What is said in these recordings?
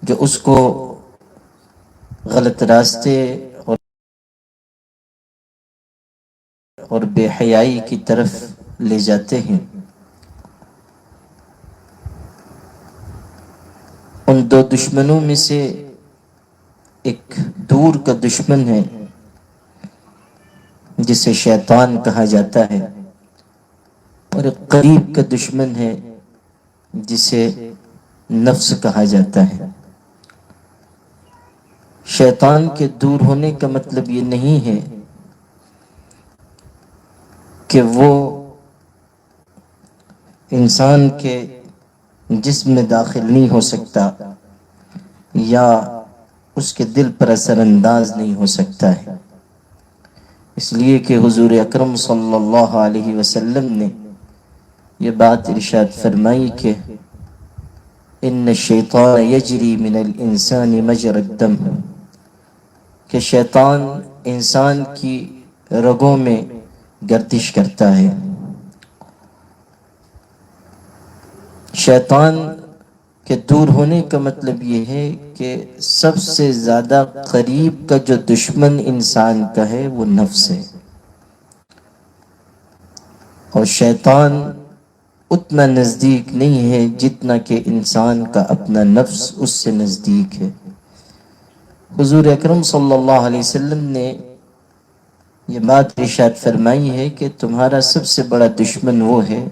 جو اس کو غلط راستے اور بے حیائی کی طرف لے جاتے ہیں۔ ان دو دشمنوں میں سے ایک دور کا دشمن ہے جسے شیطان کہا جاتا ہے، اور ایک قریب کا دشمن ہے جسے نفس کہا جاتا ہے۔ شیطان کے دور ہونے کا مطلب یہ نہیں ہے کہ وہ انسان کے جسم میں داخل نہیں ہو سکتا یا اس کے دل پر اثر انداز نہیں ہو سکتا ہے، اس لیے کہ حضور اکرم صلی اللہ علیہ وسلم نے یہ بات ارشاد فرمائی کہ ان الشیطان یجری من الانسان مجرى الدم، کہ شیطان انسان کی رگوں میں گردش کرتا ہے۔ شیطان کے دور ہونے کا مطلب یہ ہے کہ سب سے زیادہ قریب کا جو دشمن انسان کا ہے وہ نفس ہے، اور شیطان اتنا نزدیک نہیں ہے جتنا کہ انسان کا اپنا نفس اس سے نزدیک ہے۔ حضور اکرم صلی اللہ علیہ وسلم نے یہ بات ارشاد فرمائی ہے کہ تمہارا سب سے بڑا دشمن وہ ہے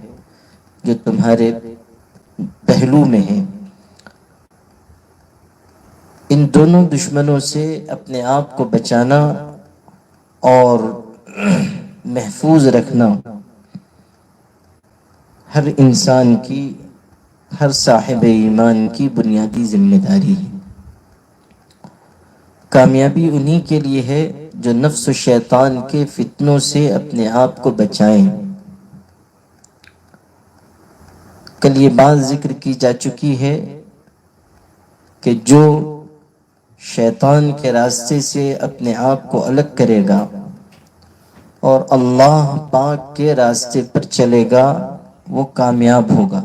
جو تمہارے پہلو میں ہے۔ ان دونوں دشمنوں سے اپنے آپ کو بچانا اور محفوظ رکھنا ہر انسان کی، ہر صاحب ایمان کی بنیادی ذمہ داری ہے۔ کامیابی انہی کے لیے ہے جو نفس و شیطان کے فتنوں سے اپنے آپ کو بچائیں۔ کل یہ بات ذکر کی جا چکی ہے کہ جو شیطان کے راستے سے اپنے آپ کو الگ کرے گا اور اللہ پاک کے راستے پر چلے گا وہ کامیاب ہوگا،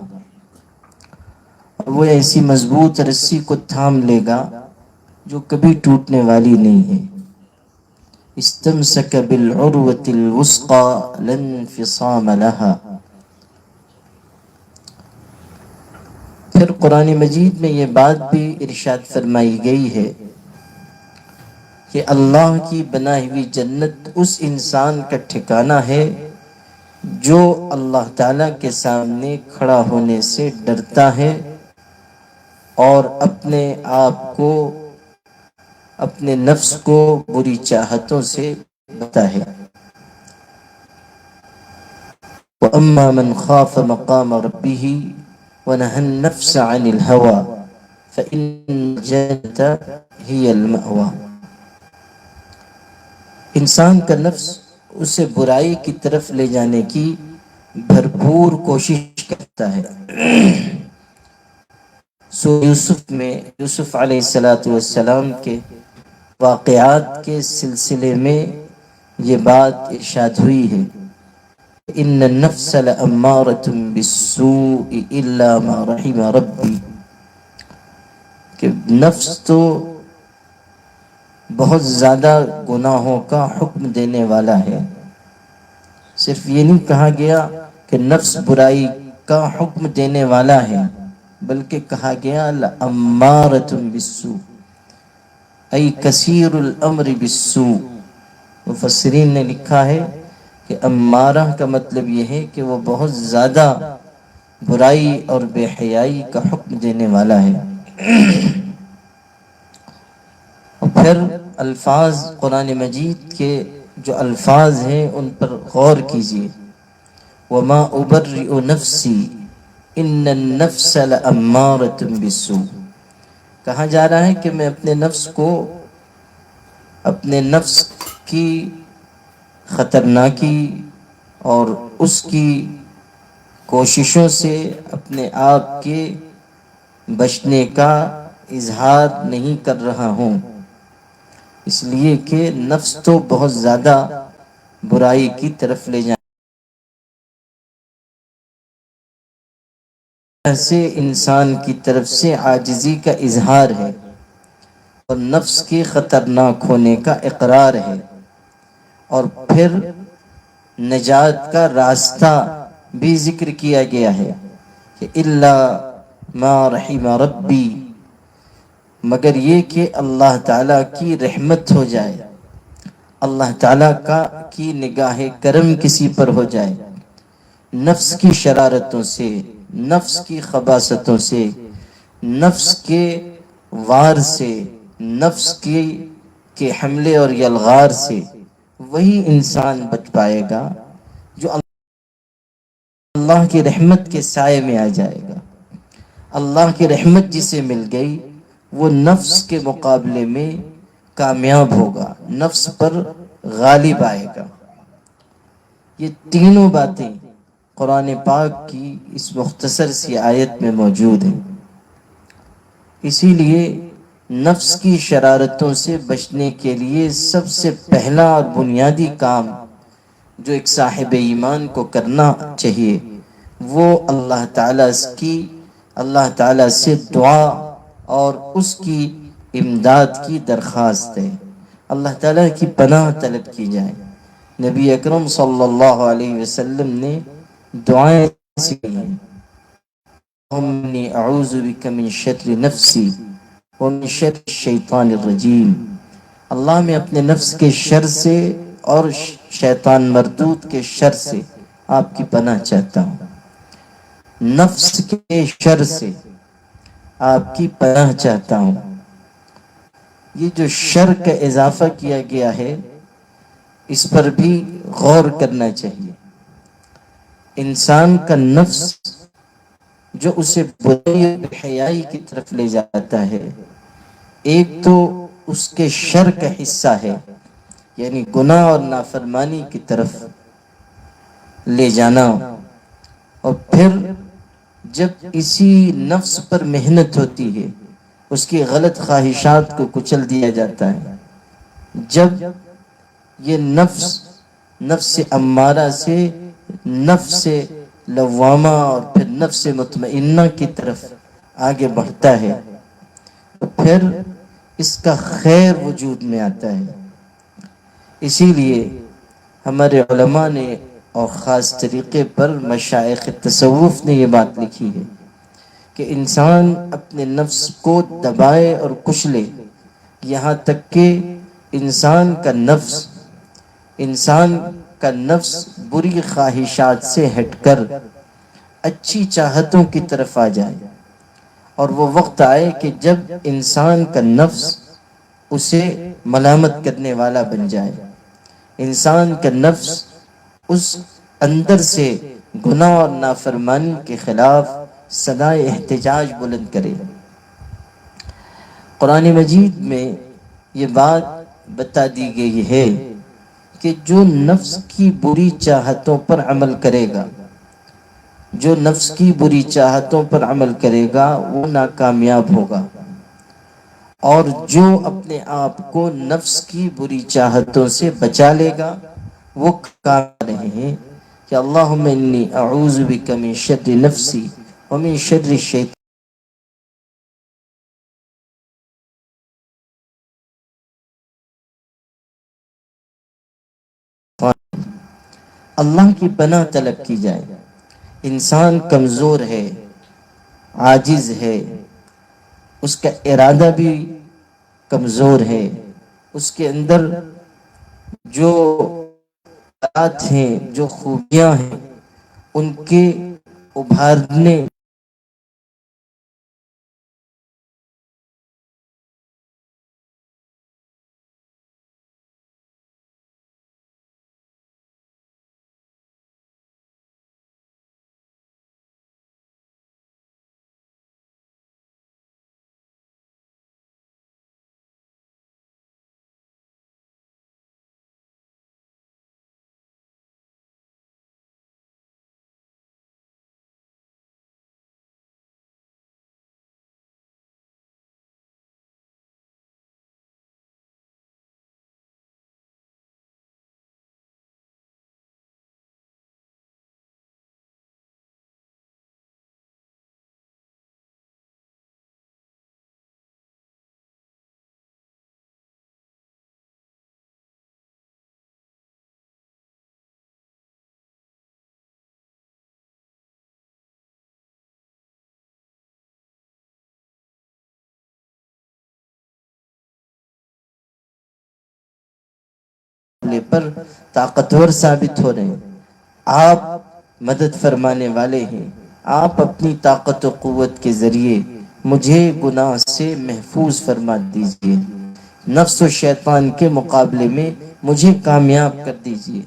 اور وہ ایسی مضبوط رسی کو تھام لے گا جو کبھی ٹوٹنے والی نہیں ہے۔ استمسک بالعروۃ الوثقی لا انفصام لها۔ پھر قرآن مجید میں یہ بات بھی ارشاد فرمائی گئی ہے کہ اللہ کی بنائی ہوئی جنت اس انسان کا ٹھکانہ ہے جو اللہ تعالیٰ کے سامنے کھڑا ہونے سے ڈرتا ہے اور اپنے آپ کو، اپنے نفس کو بری چاہتوں سے بچاتا ہے۔ وَأَمَّا مَنْ خَافَ مَقَامَ رَبِّهِ وَنَهَى النَّفْسَ عَنِ الْهَوَى فَإِنَّ الْجَنَّةَ هِيَ الْمَأْوَى۔ انسان کا نفس اسے برائی کی طرف لے جانے کی بھرپور کوشش کرتا ہے۔ سورہ یوسف میں یوسف علیہ السلام کے واقعات کے سلسلے میں یہ بات ارشاد ہوئی ہے، ان النفس لامارۃ بالسوء الا ما رحم ربی، کہ نفس تو بہت زیادہ گناہوں کا حکم دینے والا ہے۔ صرف یہ نہیں کہا گیا کہ نفس برائی کا حکم دینے والا ہے، بلکہ کہا گیا لامارۃ بالسوء ای کثیر الامر بالسوء۔ مفسرین نے لکھا ہے کہ امارہ کا مطلب یہ ہے کہ وہ بہت زیادہ برائی اور بے حیائی کا حکم دینے والا ہے۔ اور پھر الفاظ قرآن مجید کے جو الفاظ ہیں ان پر غور کیجیے۔ وَمَا أُبَرِّئُ نَفْسِي إِنَّ النَّفْسَ لَأَمَّارَةٌ بِالسُّوءِ۔ کہا جا رہا ہے کہ میں اپنے نفس کو، اپنے نفس کی خطرناکی اور اس کی کوششوں سے اپنے آپ کے بچنے کا اظہار نہیں کر رہا ہوں، اس لیے کہ نفس تو بہت زیادہ برائی کی طرف لے جانے سے انسان کی طرف سے عاجزی کا اظہار ہے اور نفس کے خطرناک ہونے کا اقرار ہے، اور پھر نجات کا راستہ بھی ذکر کیا گیا ہے کہ الا ما رحم ربی، مگر یہ کہ اللہ تعالیٰ کی رحمت ہو جائے، اللہ تعالیٰ کی نگاہ کرم کسی پر ہو جائے، نفس کی شرارتوں سے، نفس کی خباثتوں سے، نفس کے وار سے، نفس کے حملے اور یلغار سے وہی انسان بچ پائے گا جو اللہ کی رحمت کے سائے میں آ جائے گا۔ اللہ کی رحمت جسے مل گئی وہ نفس کے مقابلے میں کامیاب ہوگا، نفس پر غالب آئے گا۔ یہ تینوں باتیں قرآن پاک کی اس مختصر سی آیت میں موجود ہیں۔ اسی لیے نفس کی شرارتوں سے بچنے کے لیے سب سے پہلا اور بنیادی کام جو ایک صاحب ایمان کو کرنا چاہیے وہ اللہ تعالیٰ سے دعا اور اس کی امداد کی درخواست ہے، اللہ تعالیٰ کی پناہ طلب کی جائے۔ نبی اکرم صلی اللہ علیہ وسلم نے دعائیں سکھائی ہیں، انی اعوذ بک من شر نفسی ومن شر الشیطان الرجیم، اللہ میں اپنے نفس کے شر سے اور شیطان مردود کے شر سے آپ کی پناہ چاہتا ہوں۔ نفس کے شر سے آپ کی پناہ چاہتا ہوں۔ یہ جو شر کا اضافہ کیا گیا ہے اس پر بھی غور کرنا چاہیے۔ انسان کا نفس جو اسے برائی اور حیائی کی طرف لے جاتا ہے، ایک تو اس کے شر کا حصہ ہے، یعنی گناہ اور نافرمانی کی طرف لے جانا، اور پھر جب اسی نفس پر محنت ہوتی ہے اس کی غلط خواہشات کو کچل دیا جاتا ہے، جب یہ نفس امارہ سے نفس لوامہ اور پھر نفس مطمئنہ کی طرف آگے بڑھتا ہے تو پھر اس کا خیر وجود میں آتا ہے۔ اسی لیے ہمارے علماء نے اور خاص طریقے پر مشائخ تصوف نے یہ بات لکھی ہے کہ انسان اپنے نفس کو دبائے اور کچلے، یہاں تک کہ انسان کا نفس بری خواہشات سے ہٹ کر اچھی چاہتوں کی طرف آ جائے، اور وہ وقت آئے کہ جب انسان کا نفس اسے ملامت کرنے والا بن جائے، انسان کا نفس اس اندر سے گناہ اور نافرمانی کے خلاف صدائے احتجاج بلند کرے۔ قرآن مجید میں یہ بات بتا دی گئی ہے کہ جو نفس کی بری چاہتوں پر عمل کرے گا، جو نفس کی بری چاہتوں پر عمل کرے گا وہ ناکامیاب ہوگا، اور جو اپنے آپ کو نفس کی بری چاہتوں سے بچا لے گا وہ کامیاب رہے ہیں کہ اللہم انی اعوذ بک من شر نفسی ومن شر الشیطان۔ اللہ کی پناہ طلب کی جائے۔ انسان کمزور ہے، عاجز ہے، اس کا ارادہ بھی کمزور ہے، اس کے اندر جو بات ہیں، جو خوبیاں ہیں ان کے ابھارنے مقابلے پر طاقتور ثابت ہو رہے ہیں۔ آپ مدد فرمانے والے ہیں، آپ اپنی طاقت و قوت کے ذریعے مجھے گناہ سے محفوظ فرما دیجئے، نفس و شیطان کے مقابلے میں مجھے کامیاب کر دیجئے،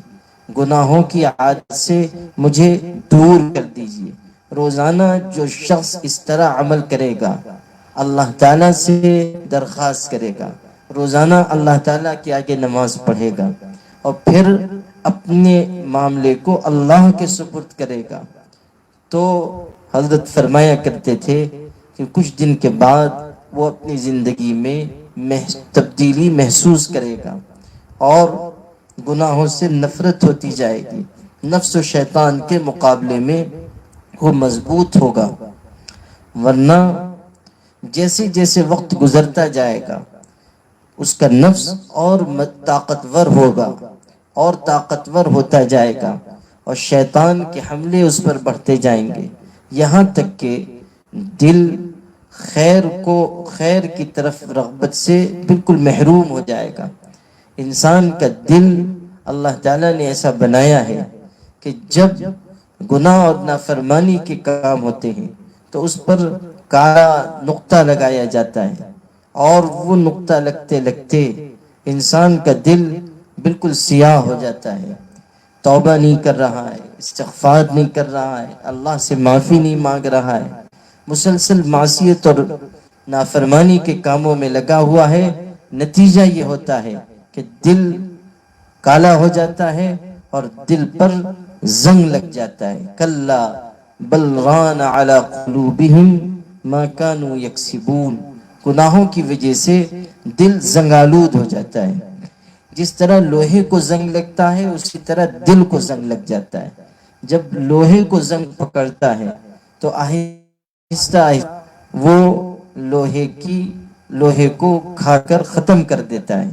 گناہوں کی عادت سے مجھے دور کر دیجئے۔ روزانہ جو شخص اس طرح عمل کرے گا، اللہ تعالیٰ سے درخواست کرے گا، روزانہ اللہ تعالیٰ کے آگے نماز پڑھے گا اور پھر اپنے معاملے کو اللہ کے سپرد کرے گا، تو حضرت فرمایا کرتے تھے کہ کچھ دن کے بعد وہ اپنی زندگی میں تبدیلی محسوس کرے گا اور گناہوں سے نفرت ہوتی جائے گی، نفس و شیطان کے مقابلے میں وہ مضبوط ہوگا۔ ورنہ جیسے جیسے وقت گزرتا جائے گا اس کا نفس اور طاقتور ہوگا اور طاقتور ہوتا جائے گا اور شیطان کے حملے اس پر بڑھتے جائیں گے، یہاں تک کہ دل خیر کی طرف رغبت سے بالکل محروم ہو جائے گا۔ انسان کا دل اللہ تعالیٰ نے ایسا بنایا ہے کہ جب گناہ اور نافرمانی کے کام ہوتے ہیں تو اس پر کالا نقطہ لگایا جاتا ہے، اور وہ نقطہ لگتے لگتے انسان کا دل بالکل سیاہ ہو جاتا ہے، توبہ نہیں کر رہا ہے، استغفار نہیں کر رہا ہے، اللہ سے معافی نہیں مانگ رہا ہے، مسلسل معصیت اور نافرمانی کے کاموں میں لگا ہوا ہے۔ نتیجہ یہ ہوتا ہے کہ دل کالا ہو جاتا ہے اور دل پر زنگ لگ جاتا ہے۔ کلا بل ران علی قلوبہم ما کانوا یکسبون، گناہوں کی وجہ سے دل زنگالود ہو جاتا ہے۔ جس طرح لوہے کو زنگ لگتا ہے اسی طرح دل کو زنگ لگ جاتا ہے۔ جب لوہے کو زنگ پکڑتا ہے تو آہستہ آہستہ وہ لوہے کو کھا کر ختم کر دیتا ہے۔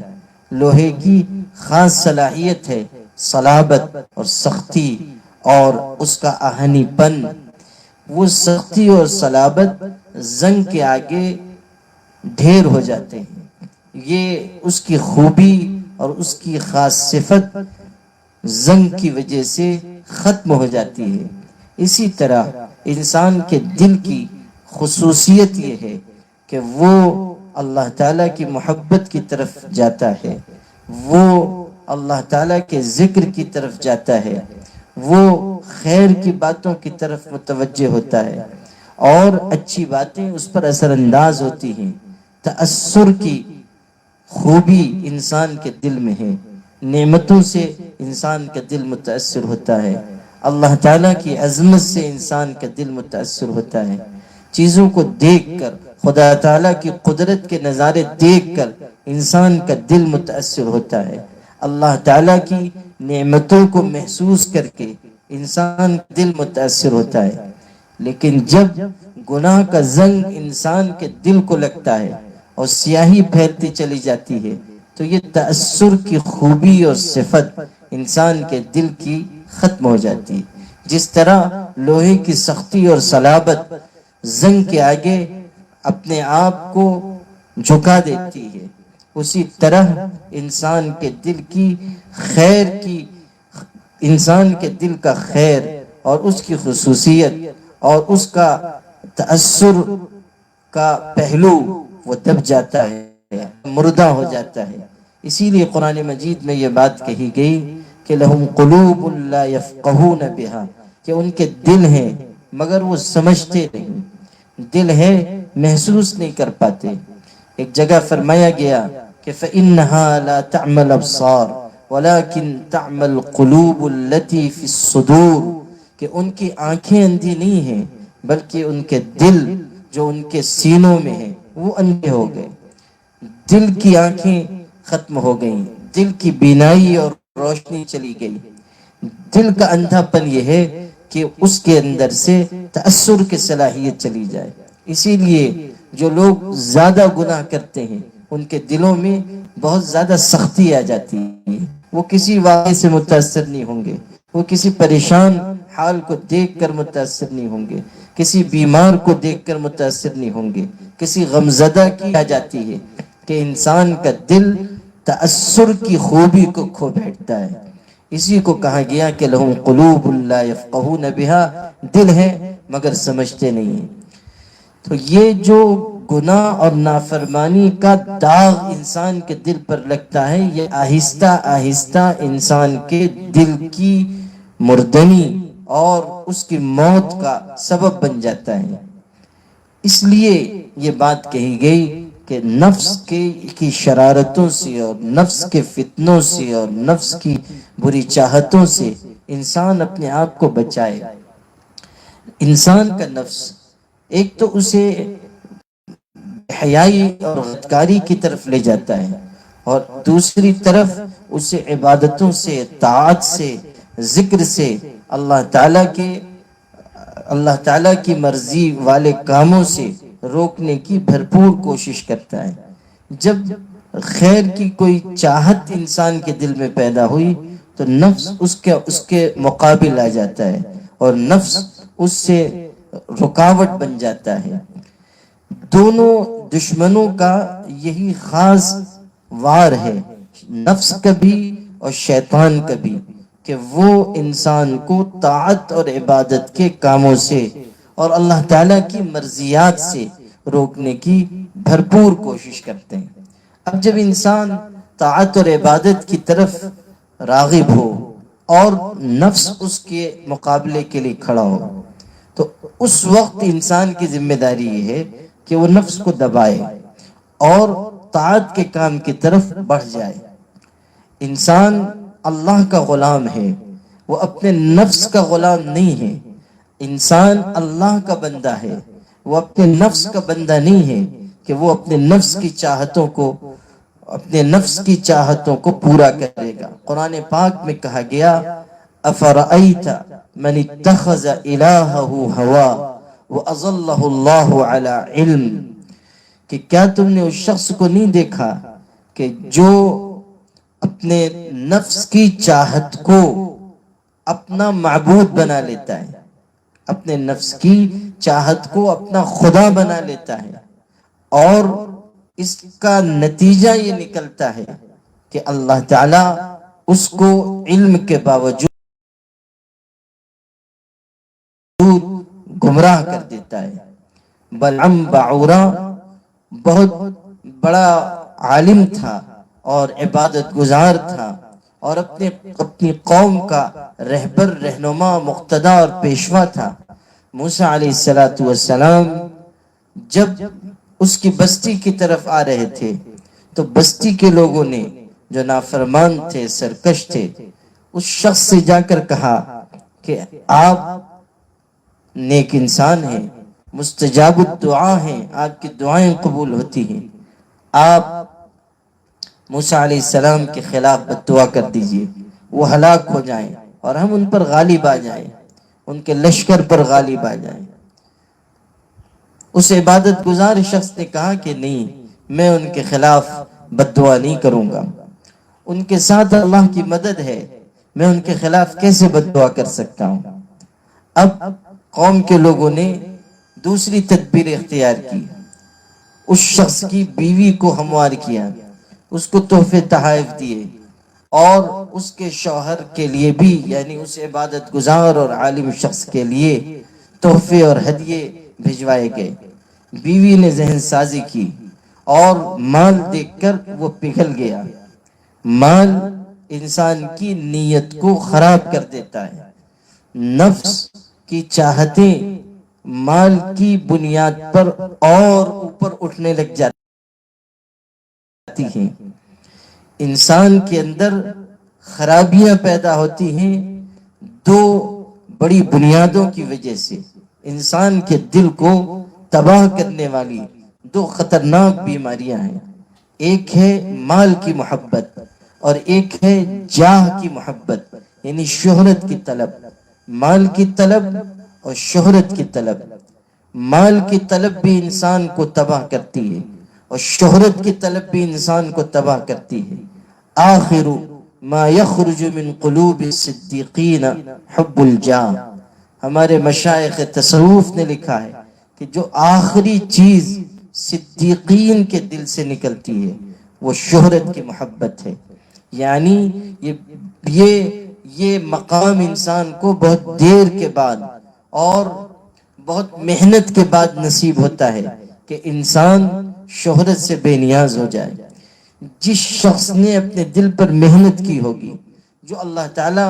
لوہے کی خاص صلاحیت ہے صلابت اور سختی اور اس کا آہنی پن، وہ سختی اور صلابت زنگ کے آگے ڈھیر ہو جاتے ہیں۔ یہ اس کی خوبی اور اس کی خاص صفت زنگ کی وجہ سے ختم ہو جاتی ہے۔ اسی طرح انسان کے دل کی خصوصیت یہ ہے کہ وہ اللہ تعالیٰ کی محبت کی طرف جاتا ہے، وہ اللہ تعالیٰ کے ذکر کی طرف جاتا ہے، وہ خیر کی باتوں کی طرف متوجہ ہوتا ہے اور اچھی باتیں اس پر اثر انداز ہوتی ہیں۔ تأثر کی خوبی انسان کے دل میں ہے، نعمتوں سے انسان کا دل متاثر ہوتا ہے، اللہ تعالیٰ کی عظمت سے انسان کا دل متاثر ہوتا ہے، چیزوں کو دیکھ کر، خدا تعالیٰ کی قدرت کے نظارے دیکھ کر انسان کا دل متاثر ہوتا ہے، اللہ تعالیٰ کی نعمتوں کو محسوس کر کے انسان کا دل متاثر ہوتا ہے۔ لیکن جب گناہ کا زنگ انسان کے دل کو لگتا ہے اور سیاہی پھیلتی چلی جاتی ہے تو یہ تأثر کی خوبی اور صفت انسان کے دل کی ختم ہو جاتی ہے۔ جس طرح لوہے کی سختی اور صلابت زنگ کے آگے اپنے آپ کو جھکا دیتی ہے، اسی طرح انسان کے دل کا خیر اور اس کی خصوصیت اور اس کا تأثر کا پہلو وہ دب جاتا ہے، مردہ ہو جاتا ہے۔ اسی لیے قرآن مجید میں یہ بات کہی گئی کہ لہم قلوب لا یفقہون بہا، کہ ان کے دل ہیں مگر وہ سمجھتے نہیں، دل ہے محسوس نہیں کر پاتے۔ ایک جگہ فرمایا گیا کہ فَإِنَّهَا لَا تَعْمَى الْأَبْصَارُ وَلَكِنْ تَعْمَى الْقُلُوبُ الَّتِي فِي الصُّدُورِ، کہ ان کی آنکھیں اندھی نہیں ہیں بلکہ ان کے دل جو ان کے سینوں میں ہیں وہ اندھے ہو گئے، دل کی آنکھیں ختم ہو گئیں، دل کی بینائی اور روشنی چلی گئی۔ دل کا اندھا پن یہ ہے کہ اس کے اندر سے تأثر کی صلاحیت چلی جائے۔ اسی لیے جو لوگ زیادہ گناہ کرتے ہیں ان کے دلوں میں بہت زیادہ سختی آ جاتی ہے، وہ کسی واقعے سے متاثر نہیں ہوں گے، وہ کسی پریشان حال کو دیکھ کر متاثر نہیں ہوں گے، کسی بیمار کو دیکھ کر متاثر نہیں ہوں گے، کسی غمزدہ کی آ جاتی ہے کہ انسان کا دل تأثر کی خوبی کو کھو بیٹھتا ہے۔ اسی کو کہا گیا کہ لہم قلوب لا یفقہون بہا، دل ہے مگر سمجھتے نہیں ہیں۔ تو یہ جو گناہ اور نافرمانی کا داغ انسان کے دل پر لگتا ہے، یہ آہستہ آہستہ انسان کے دل کی مردنی اور اس کی موت کا سبب بن جاتا ہے۔ اس لیے یہ بات کہی گئی کہ نفس کی شرارتوں سے اور نفس کے فتنوں سے اور نفس کی بری چاہتوں سے انسان اپنے آپ کو بچائے۔ انسان کا نفس ایک تو اسے حیائی اور غدکاری کی طرف لے جاتا ہے، اور دوسری طرف اسے عبادتوں سے، طاعت سے، ذکر سے، اللہ تعالیٰ کی مرضی والے کاموں سے روکنے کی بھرپور کوشش کرتا ہے۔ جب خیر کی کوئی چاہت انسان کے دل میں پیدا ہوئی تو نفس اس کے مقابل آ جاتا ہے، اور نفس اس سے رکاوٹ بن جاتا ہے۔ دونوں دشمنوں کا یہی خاص وار ہے، نفس کا بھی اور شیطان کا بھی، کہ وہ انسان کو طاعت اور عبادت کے کاموں سے اور اللہ تعالیٰ کی مرضیات سے روکنے کی بھرپور کوشش کرتے ہیں۔ اب جب انسان طاعت اور عبادت کی طرف راغب ہو اور نفس اس کے مقابلے کے لیے کھڑا ہو، تو اس وقت انسان کی ذمہ داری یہ ہے کہ وہ نفس کو دبائے اور طاعت کے کام کی طرف بڑھ جائے۔ انسان اللہ کا غلام ہے، وہ اپنے نفس کا غلام نہیں ہے۔ انسان اللہ کا بندہ ہے، وہ اپنے نفس کا بندہ نہیں ہے کہ وہ اپنے نفس کی چاہتوں کو پورا کرے گا۔ قرآن پاک میں کہا گیا افرأیت من اتخذ الہہ ہوا واضلہ اللہ علی علم، کہ کیا تم نے اس شخص کو نہیں دیکھا کہ جو اپنے نفس کی چاہت کو اپنا معبود بنا لیتا ہے، اپنے نفس کی چاہت کو اپنا خدا بنا لیتا ہے، اور اس کا نتیجہ یہ نکلتا ہے کہ اللہ تعالیٰ اس کو علم کے باوجود گمراہ کر دیتا ہے۔ بلعم بعورہ بہت بڑا عالم تھا اور عبادت گزار تھا، اور اپنی قوم کا رہبر، رہنما، مقتدی اور پیشوا تھا۔ موسیٰ علیہ السلام جب اس کی بستی کی طرف آ رہے تھے تو بستی کے لوگوں نے، جو نافرمان تھے، سرکش تھے، اس شخص سے جا کر کہا کہ آپ نیک انسان ہیں، مستجاب الدعا ہیں، آپ کی دعائیں قبول ہوتی ہیں، آپ موسیٰ علیہ السلام کے خلاف بد دعا کر دیجئے، وہ ہلاک ہو جائیں اور ہم ان پر غالب آ جائیں، ان کے لشکر پر غالب آ جائیں۔ اس عبادت گزار شخص نے کہا کہ نہیں، میں ان کے خلاف بد دعا نہیں کروں گا، ان کے ساتھ اللہ کی مدد ہے، میں ان کے خلاف کیسے بد دعا کر سکتا ہوں۔ اب قوم کے لوگوں نے دوسری تدبیر اختیار کی، اس شخص کی بیوی کو ہموار کیا، اس کو تحفے تحائف دیے، اور اس کے شوہر کے لیے بھی، یعنی اس عبادت گزار اور عالم شخص کے لیے تحفے اور ہدیے بھجوائے گئے۔ بیوی نے ذہن سازی کی اور مال دیکھ کر وہ پگھل گیا۔ مال انسان کی نیت کو خراب کر دیتا ہے۔ نفس کی چاہتیں مال کی بنیاد پر اور اوپر اٹھنے لگ جاتی ہیں، انسان کے اندر خرابیاں پیدا ہوتی ہیں دو بڑی بنیادوں کی وجہ سے۔ انسان کے دل کو تباہ کرنے والی دو خطرناک بیماریاں ہیں، ایک ہے مال کی محبت اور ایک ہے جاہ کی محبت، یعنی شہرت کی طلب۔ مال کی طلب اور شہرت کی طلب، مال کی طلب بھی انسان کو تباہ کرتی ہے اور شہرت کی طلب بھی انسان کو تباہ کرتی ہے۔ آخر ما یخرج من قلوب الصدیقین حب الجاہ، ہمارے مشائخ تصوف نے لکھا ہے کہ جو آخری چیز صدیقین کے دل سے نکلتی ہے وہ شہرت کی محبت ہے. یعنی یہ مقام انسان کو بہت دیر کے بعد اور بہت محنت کے بعد نصیب ہوتا ہے کہ انسان شہرت سے بے نیاز ہو جائے. جس شخص نے اپنے دل پر محنت کی ہوگی، جو اللہ تعالی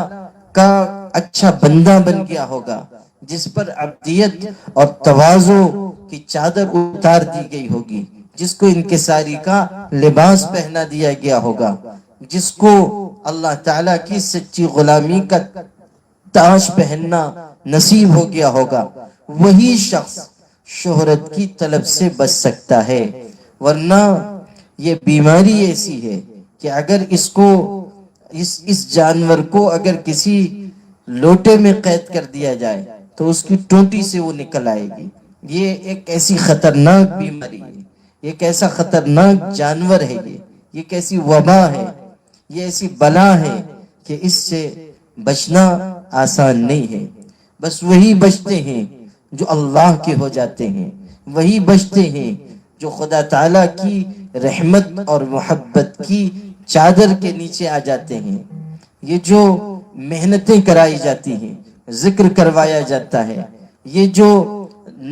کا اچھا بندہ بن گیا ہوگا، جس پر عبدیت اور تواضع کی چادر اتار دی گئی ہوگی، جس کو انکساری کا لباس پہنا دیا گیا ہوگا، جس کو اللہ تعالیٰ کی سچی غلامی کا تاج پہننا نصیب ہو گیا ہوگا، وہی شخص شہرت کی طلب سے بچ سکتا ہے. ورنہ یہ بیماری ایسی ہے کہ اگر اس جانور کو اگر کسی لوٹے میں قید کر دیا جائے تو اس کی ٹوٹی سے وہ نکل آئے گی. یہ ایک ایسی خطرناک بیماری ہے، ایک ایسا خطرناک جانور ہے، یہ کیسی وبا ہے، یہ ایسی بلا ہے کہ اس سے بچنا آسان نہیں ہے. بس وہی بچتے ہیں جو اللہ کے ہو جاتے ہیں، وہی بچتے ہیں جو خدا تعالیٰ کی رحمت اور محبت کی چادر کے نیچے آ جاتے ہیں. یہ جو محنتیں کرائی جاتی ہیں، ذکر کروایا جاتا ہے، یہ جو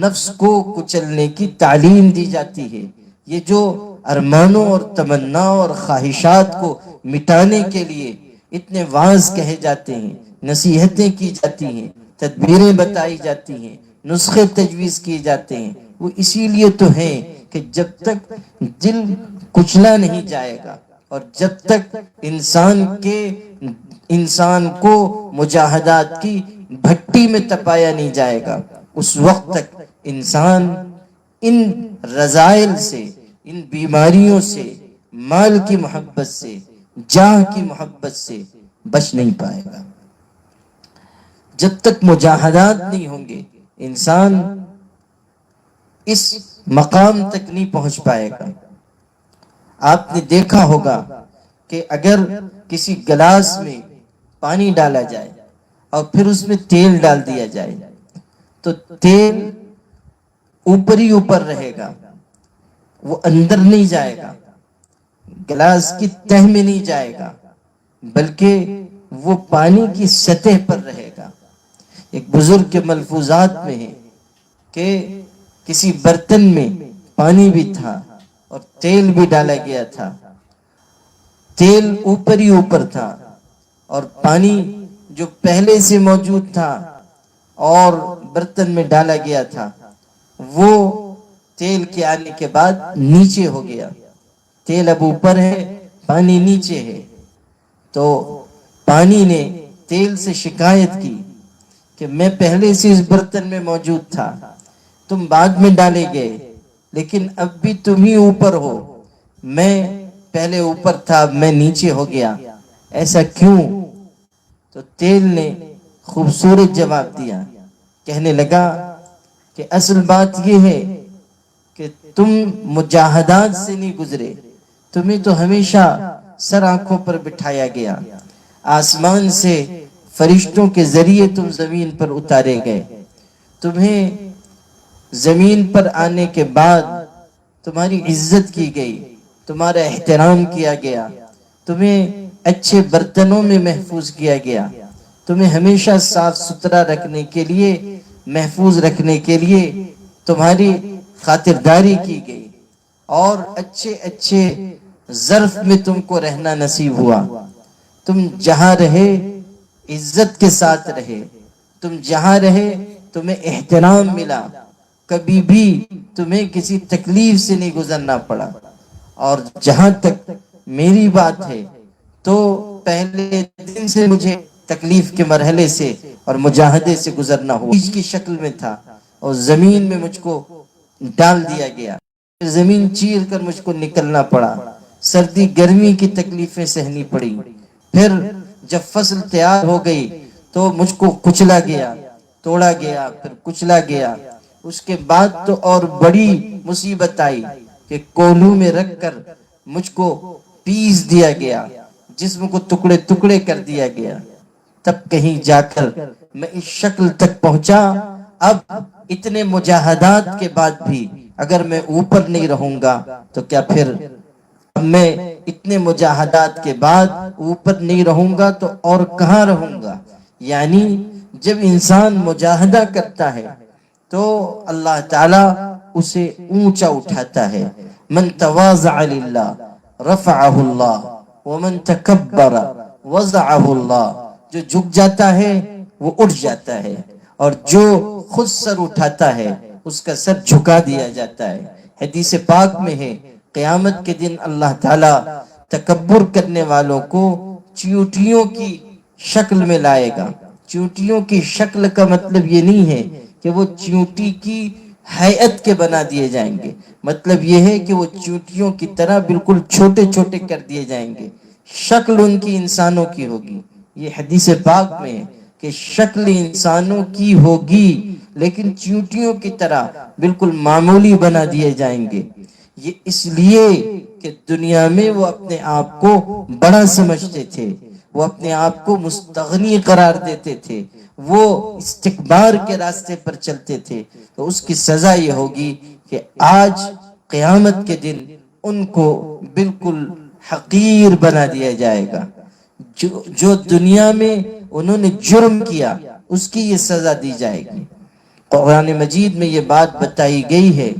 نفس کو کچلنے کی تعلیم دی جاتی ہے، یہ جو ارمانوں اور تمناؤں اور خواہشات کو مٹانے کے لیے اتنے واعظ کہے جاتے ہیں، نصیحتیں کی جاتی ہیں، تدبیریں بتائی جاتی ہیں، نسخے تجویز کیے جاتے ہیں، وہ اسی لیے تو ہیں کہ جب تک دل کچلا نہیں جائے گا اور جب تک انسان کو مجاہدات کی بھٹی میں تپایا نہیں جائے گا، اس وقت تک انسان ان رذائل سے، ان بیماریوں سے، مال کی محبت سے، جاہ کی محبت سے بچ نہیں پائے گا. جب تک مجاہدات نہیں ہوں گے انسان اس مقام تک نہیں پہنچ پائے گا. آپ نے دیکھا ہوگا کہ اگر کسی گلاس میں پانی ڈالا جائے اور پھر اس میں تیل ڈال دیا جائے تو تیل اوپر ہی اوپر رہے گا، وہ اندر نہیں جائے گا، گلاس کی تہ میں نہیں جائے گا، بلکہ وہ پانی کی سطح پر رہے گا. ایک بزرگ کے ملفوظات میں ہے کہ کسی برتن میں پانی بھی تھا اور تیل بھی ڈالا گیا تھا. تیل اوپر ہی اوپر تھا اور پانی جو پہلے سے موجود تھا اور برتن میں ڈالا گیا تھا وہ تیل کے آنے کے بعد نیچے ہو گیا. تیل اب اوپر ہے، پانی نیچے ہے. تو پانی نے تیل سے شکایت کی کہ میں پہلے سے اس برتن میں موجود تھا، تم بعد میں ڈالے گئے، لیکن اب بھی تم ہی اوپر ہو، میں پہلے اوپر تھا اب میں نیچے ہو گیا، ایسا کیوں؟ تو تیل نے خوبصورت جواب دیا، کہنے لگا کہ اصل بات یہ ہے کہ تم مجاہدات سے نہیں گزرے، تمہیں تو ہمیشہ سر آنکھوں پر بٹھایا گیا، آسمان سے فرشتوں کے ذریعے تم زمین پر اتارے گئے، تمہیں زمین پر آنے کے بعد تمہاری عزت کی گئی، تمہارا احترام کیا گیا، تمہیں اچھے برتنوں میں محفوظ کیا گیا، تمہیں ہمیشہ صاف ستھرا رکھنے کے لیے، محفوظ رکھنے کے لیے تمہاری خاطرداری کی گئی، اور اچھے اچھے ظرف میں تم کو رہنا نصیب ہوا. تم جہاں رہے عزت کے ساتھ رہے، تم جہاں رہے تمہیں احترام ملا، کبھی بھی تمہیں کسی تکلیف سے نہیں گزرنا پڑا. اور جہاں تک میری بات ہے تو پہلے دن سے مجھے تکلیف کے مرحلے سے اور مجاہدے سے گزرنا ہوا، بیج کی شکل میں تھا اور زمین میں مجھ کو ڈال دیا گیا، زمین چیر کر مجھ کو نکلنا پڑا، سردی گرمی کی تکلیفیں سہنی پڑی، پھر جب فصل تیار ہو گئی تو مجھ کو کچلا گیا، توڑا گیا، پھر کچلا گیا. اس کے بعد تو اور بڑی مصیبت آئی کہ کولوں میں رکھ کر مجھ کو پیس دیا گیا، جسم کو ٹکڑے ٹکڑے کر دیا گیا. تب کہیں جا کر میں اس شکل تک پہنچا. اب اتنے مجاہدات کے بعد بھی اگر میں اوپر نہیں رہوں گا تو کیا پھر میں اتنے مجاہدات کے بعد اوپر نہیں رہوں گا تو اور کہاں رہوں گا. یعنی جب انسان مجاہدہ کرتا ہے تو اللہ تعالیٰ اسے اونچا اٹھاتا ہے. من تواضع للہ رفعہ اللہ ومن تکبر وضعہ اللہ. جو جھک جاتا ہے وہ اٹھ جاتا ہے، اور جو خود سر اٹھاتا ہے اس کا سر جھکا دیا جاتا ہے. حدیث پاک میں ہے قیامت کے دن اللہ تعالیٰ تکبر کرنے والوں کو چیونٹیوں کی شکل میں لائے گا. چیونٹیوں کی شکل کا مطلب یہ نہیں ہے کہ وہ چیونٹی کی ہیئت کے بنا دیے جائیں گے، مطلب یہ ہے کہ وہ چیونٹیوں کی طرح بالکل چھوٹے چھوٹے کر دیے جائیں گے. شکل ان کی انسانوں کی ہوگی. یہ حدیث پاک میں ہے کہ شکل انسانوں کی ہوگی لیکن چیونٹیوں کی طرح بالکل معمولی بنا دیے جائیں گے. یہ اس لیے کہ دنیا میں وہ اپنے آپ کو بڑا سمجھتے تھے، وہ اپنے آپ کو مستغنی قرار دیتے تھے، وہ استکبار کے راستے پر چلتے تھے. تو اس کی سزا یہ ہوگی کہ آج قیامت کے دن ان کو بالکل حقیر بنا دیا جائے گا. جو دنیا میں انہوں نے جرم کیا اس کی یہ سزا دی جائے گی. قرآن مجید میں یہ بات بتائی گئی ہے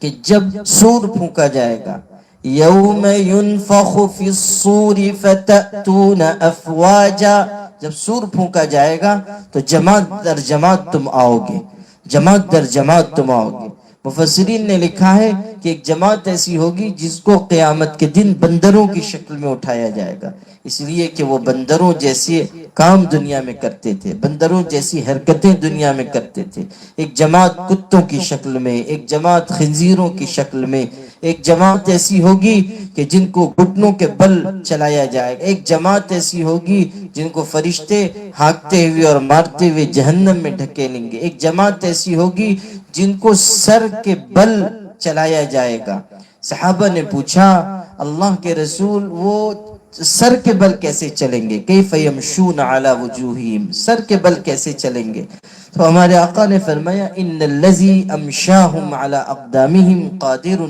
کہ جب سور پھونکا جائے گا، یوم ینفخ فی الصور فتأتون افواجا، جب سور پھونکا جائے گا تو جماعت در جماعت تم آؤ گے، جماعت در جماعت تم آؤ گے. مفسرین نے لکھا ہے کہ ایک جماعت ایسی ہوگی جس کو قیامت کے دن بندروں کی شکل میں اٹھایا جائے گا، اس لیے کہ وہ بندروں جیسے کام دنیا میں کرتے تھے، بندروں جیسی حرکتیں دنیا میں کرتے تھے. ایک جماعت کتوں کی شکل میں، ایک جماعت خنزیروں کی شکل میں، ایک جماعت ایسی ہوگی کہ جن کو گھٹنوں کے بل چلایا جائے گا، ایک جماعت ایسی ہوگی جن کو فرشتے ہانکتے ہوئے اور مارتے ہوئے جہنم میں ڈھکیلیں گے، ایک جماعت ایسی ہوگی جن کو سر کے بل چلایا جائے گا. صحابہ نے پوچھا اللہ کے رسول وہ سر کے بل کیسے چلیں گے؟ کیف یمشون علی وجوہہم، سر کے بل کیسے چلیں گے؟ تو ہمارے آقا نے فرمایا ان الذی امشاہم علی اقدامہم قادر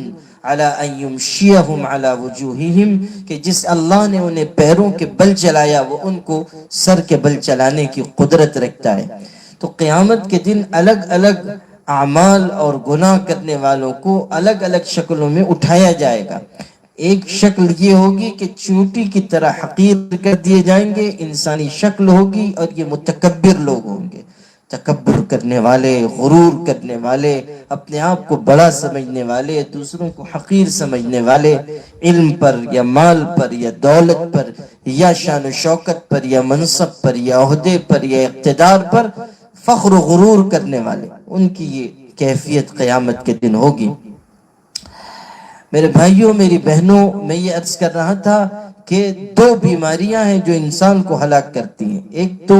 علی ان یمشیہم علی وجوہہم، کہ جس اللہ نے انہیں پیروں کے بل چلایا وہ ان کو سر کے بل چلانے کی قدرت رکھتا ہے. تو قیامت کے دن الگ الگ اعمال اور گناہ کرنے والوں کو الگ الگ شکلوں میں اٹھایا جائے گا. ایک شکل یہ ہوگی کہ چونٹی کی طرح حقیر کر دیے جائیں گے، انسانی شکل ہوگی، اور یہ متکبر لوگ ہوں گے، تکبر کرنے والے، غرور کرنے والے، اپنے آپ کو بڑا سمجھنے والے، دوسروں کو حقیر سمجھنے والے، علم پر یا مال پر یا دولت پر یا شان و شوکت پر یا منصب پر یا عہدے پر یا اقتدار پر فخر و غرور کرنے والے، ان کی یہ کیفیت قیامت کے دن ہوگی. میرے بھائیوں، میری بہنوں، میں یہ عرض کر رہا تھا کہ دو بیماریاں ہیں جو انسان کو ہلاک کرتی ہیں، ایک تو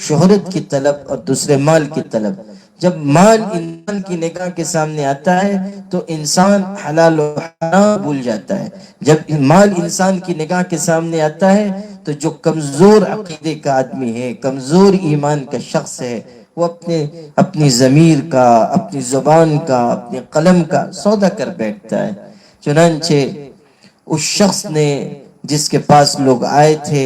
شہرت کی طلب اور دوسرے مال کی طلب. جب مال انسان کی نگاہ کے سامنے آتا ہے تو انسان حلال و حرام بھول جاتا ہے. جب مال انسان کی نگاہ کے سامنے آتا ہے تو جو کمزور عقیدے کا آدمی ہے، کمزور ایمان کا شخص ہے، وہ اپنی ضمیر کا، اپنی زبان کا، اپنے قلم کا سودا کر بیٹھتا ہے. چنانچہ اس شخص نے جس کے پاس لوگ آئے تھے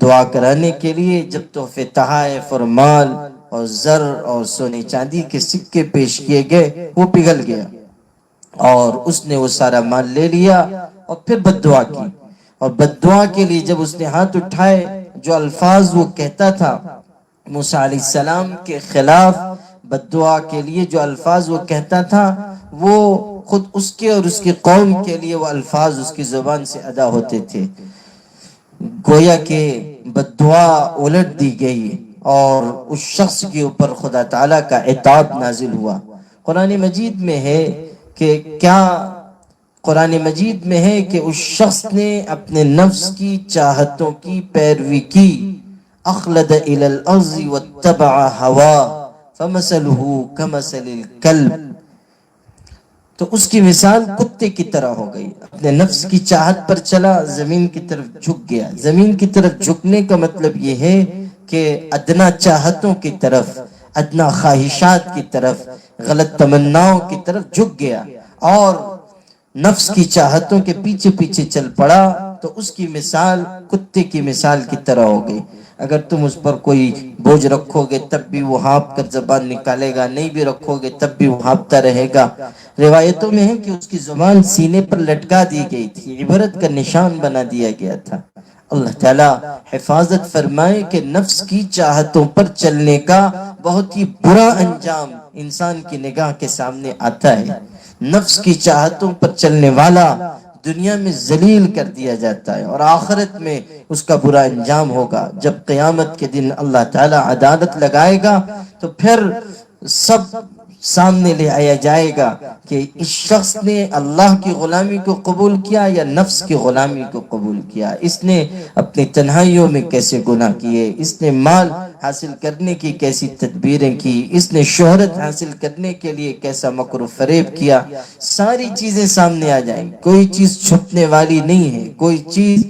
دعا کرانے کے لیے، جب تحفے تحائف اور مال اور زر اور سونے چاندی کے سکے پیش کیے گئے، وہ پگھل گیا اور اس نے وہ سارا مال لے لیا اور پھر بد دعا کی. اور بد دعا کے لیے جب اس نے ہاتھ اٹھائے، جو الفاظ وہ کہتا تھا موسیٰ علیہ السلام کے خلاف، بد دعا کے لیے جو الفاظ وہ کہتا تھا، وہ خود اس کے اور اس کی قوم کے لیے وہ الفاظ اس کی زبان سے ادا ہوتے تھے. گویا کہ بد دعا الٹ دی گئی اور اس شخص کے اوپر خدا تعالیٰ کا عتاب نازل ہوا. قرآن مجید میں ہے کہ قرآن مجید میں ہے کہ اس شخص نے اپنے نفس کی چاہتوں کی پیروی کی. اخلد الى الارض واتبع ہوا فمثله كمثل الكلب، تو اس کی مثال کتے کی طرح ہو گئی. اپنے نفس کی چاہت پر چلا، زمین کی طرف جھک گیا. زمین کی طرف جھکنے کا مطلب یہ ہے کہ ادنا چاہتوں کی طرف، ادنا خواہشات کی طرف، غلط تمناؤں کی طرف جھک گیا. اور نفس کی چاہتوں کے پیچھے پیچھے چل پڑا تو اس کی مثال کتے کی مثال کی طرح ہو گئی۔ اگر تم اس پر کوئی بوجھ رکھو گے تب بھی وہ ہانپ کر زبان نکالے گا، نہیں بھی رکھو گے تب بھی وہ ہانپتا رہے گا۔ روایتوں میں ہے کہ اس کی زبان سینے پر لٹکا دی گئی تھی، عبرت کا نشان بنا دیا گیا تھا۔ اللہ تعالیٰ حفاظت فرمائے کہ نفس کی چاہتوں پر چلنے کا بہت ہی برا انجام انسان کی نگاہ کے سامنے آتا ہے۔ نفس کی چاہتوں پر چلنے والا دنیا میں ذلیل کر دیا جاتا ہے، اور آخرت میں اس کا برا انجام ہوگا۔ جب قیامت کے دن اللہ تعالیٰ عدالت لگائے گا تو پھر سب سامنے لے آیا جائے گا کہ اس شخص نے اللہ کی غلامی کو قبول کیا یا نفس کی غلامی کو قبول کیا، اس نے اپنی تنہائیوں میں کیسے گناہ کیے، اس نے مال حاصل کرنے کی کیسی تدبیریں کی، اس نے شہرت حاصل کرنے کے لیے کیسا مکر و فریب کیا۔ ساری چیزیں سامنے آ جائیں، کوئی چیز چھپنے والی نہیں ہے، کوئی چیز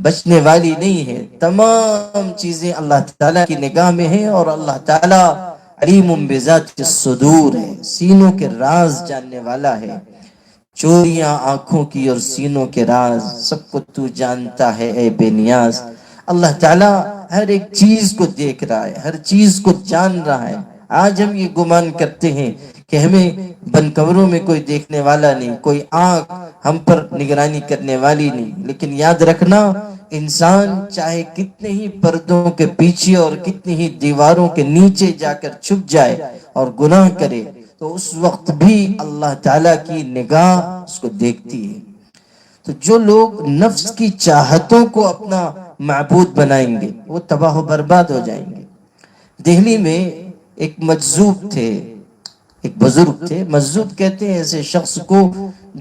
بچنے والی نہیں ہے، تمام چیزیں اللہ تعالیٰ کی نگاہ میں ہیں، اور اللہ تعالیٰ علیم بذات الصدور ہے، سینوں کے راز جاننے والا ہے۔ چوریاں آنکھوں کی اور سینوں کے راز سب کو تو جانتا ہے اے بے نیاز۔ اللہ تعالیٰ ہر ایک چیز کو دیکھ رہا ہے، ہر چیز کو جان رہا ہے۔ آج ہم یہ گمان کرتے ہیں کہ ہمیں بند کمروں میں کوئی دیکھنے والا نہیں، کوئی آنکھ ہم پر نگرانی کرنے والی نہیں، لیکن یاد رکھنا انسان چاہے کتنے ہی پردوں کے پیچھے اور کتنی ہی دیواروں کے نیچے جا کر چھپ جائے اور گناہ کرے تو اس وقت بھی اللہ تعالیٰ کی نگاہ اس کو دیکھتی ہے۔ تو جو لوگ نفس کی چاہتوں کو اپنا معبود بنائیں گے وہ تباہ و برباد ہو جائیں گے۔ دہلی میں ایک مجذوب تھے، ایک بزرگ تھے۔ مجذوب کہتے ہیں ایسے شخص کو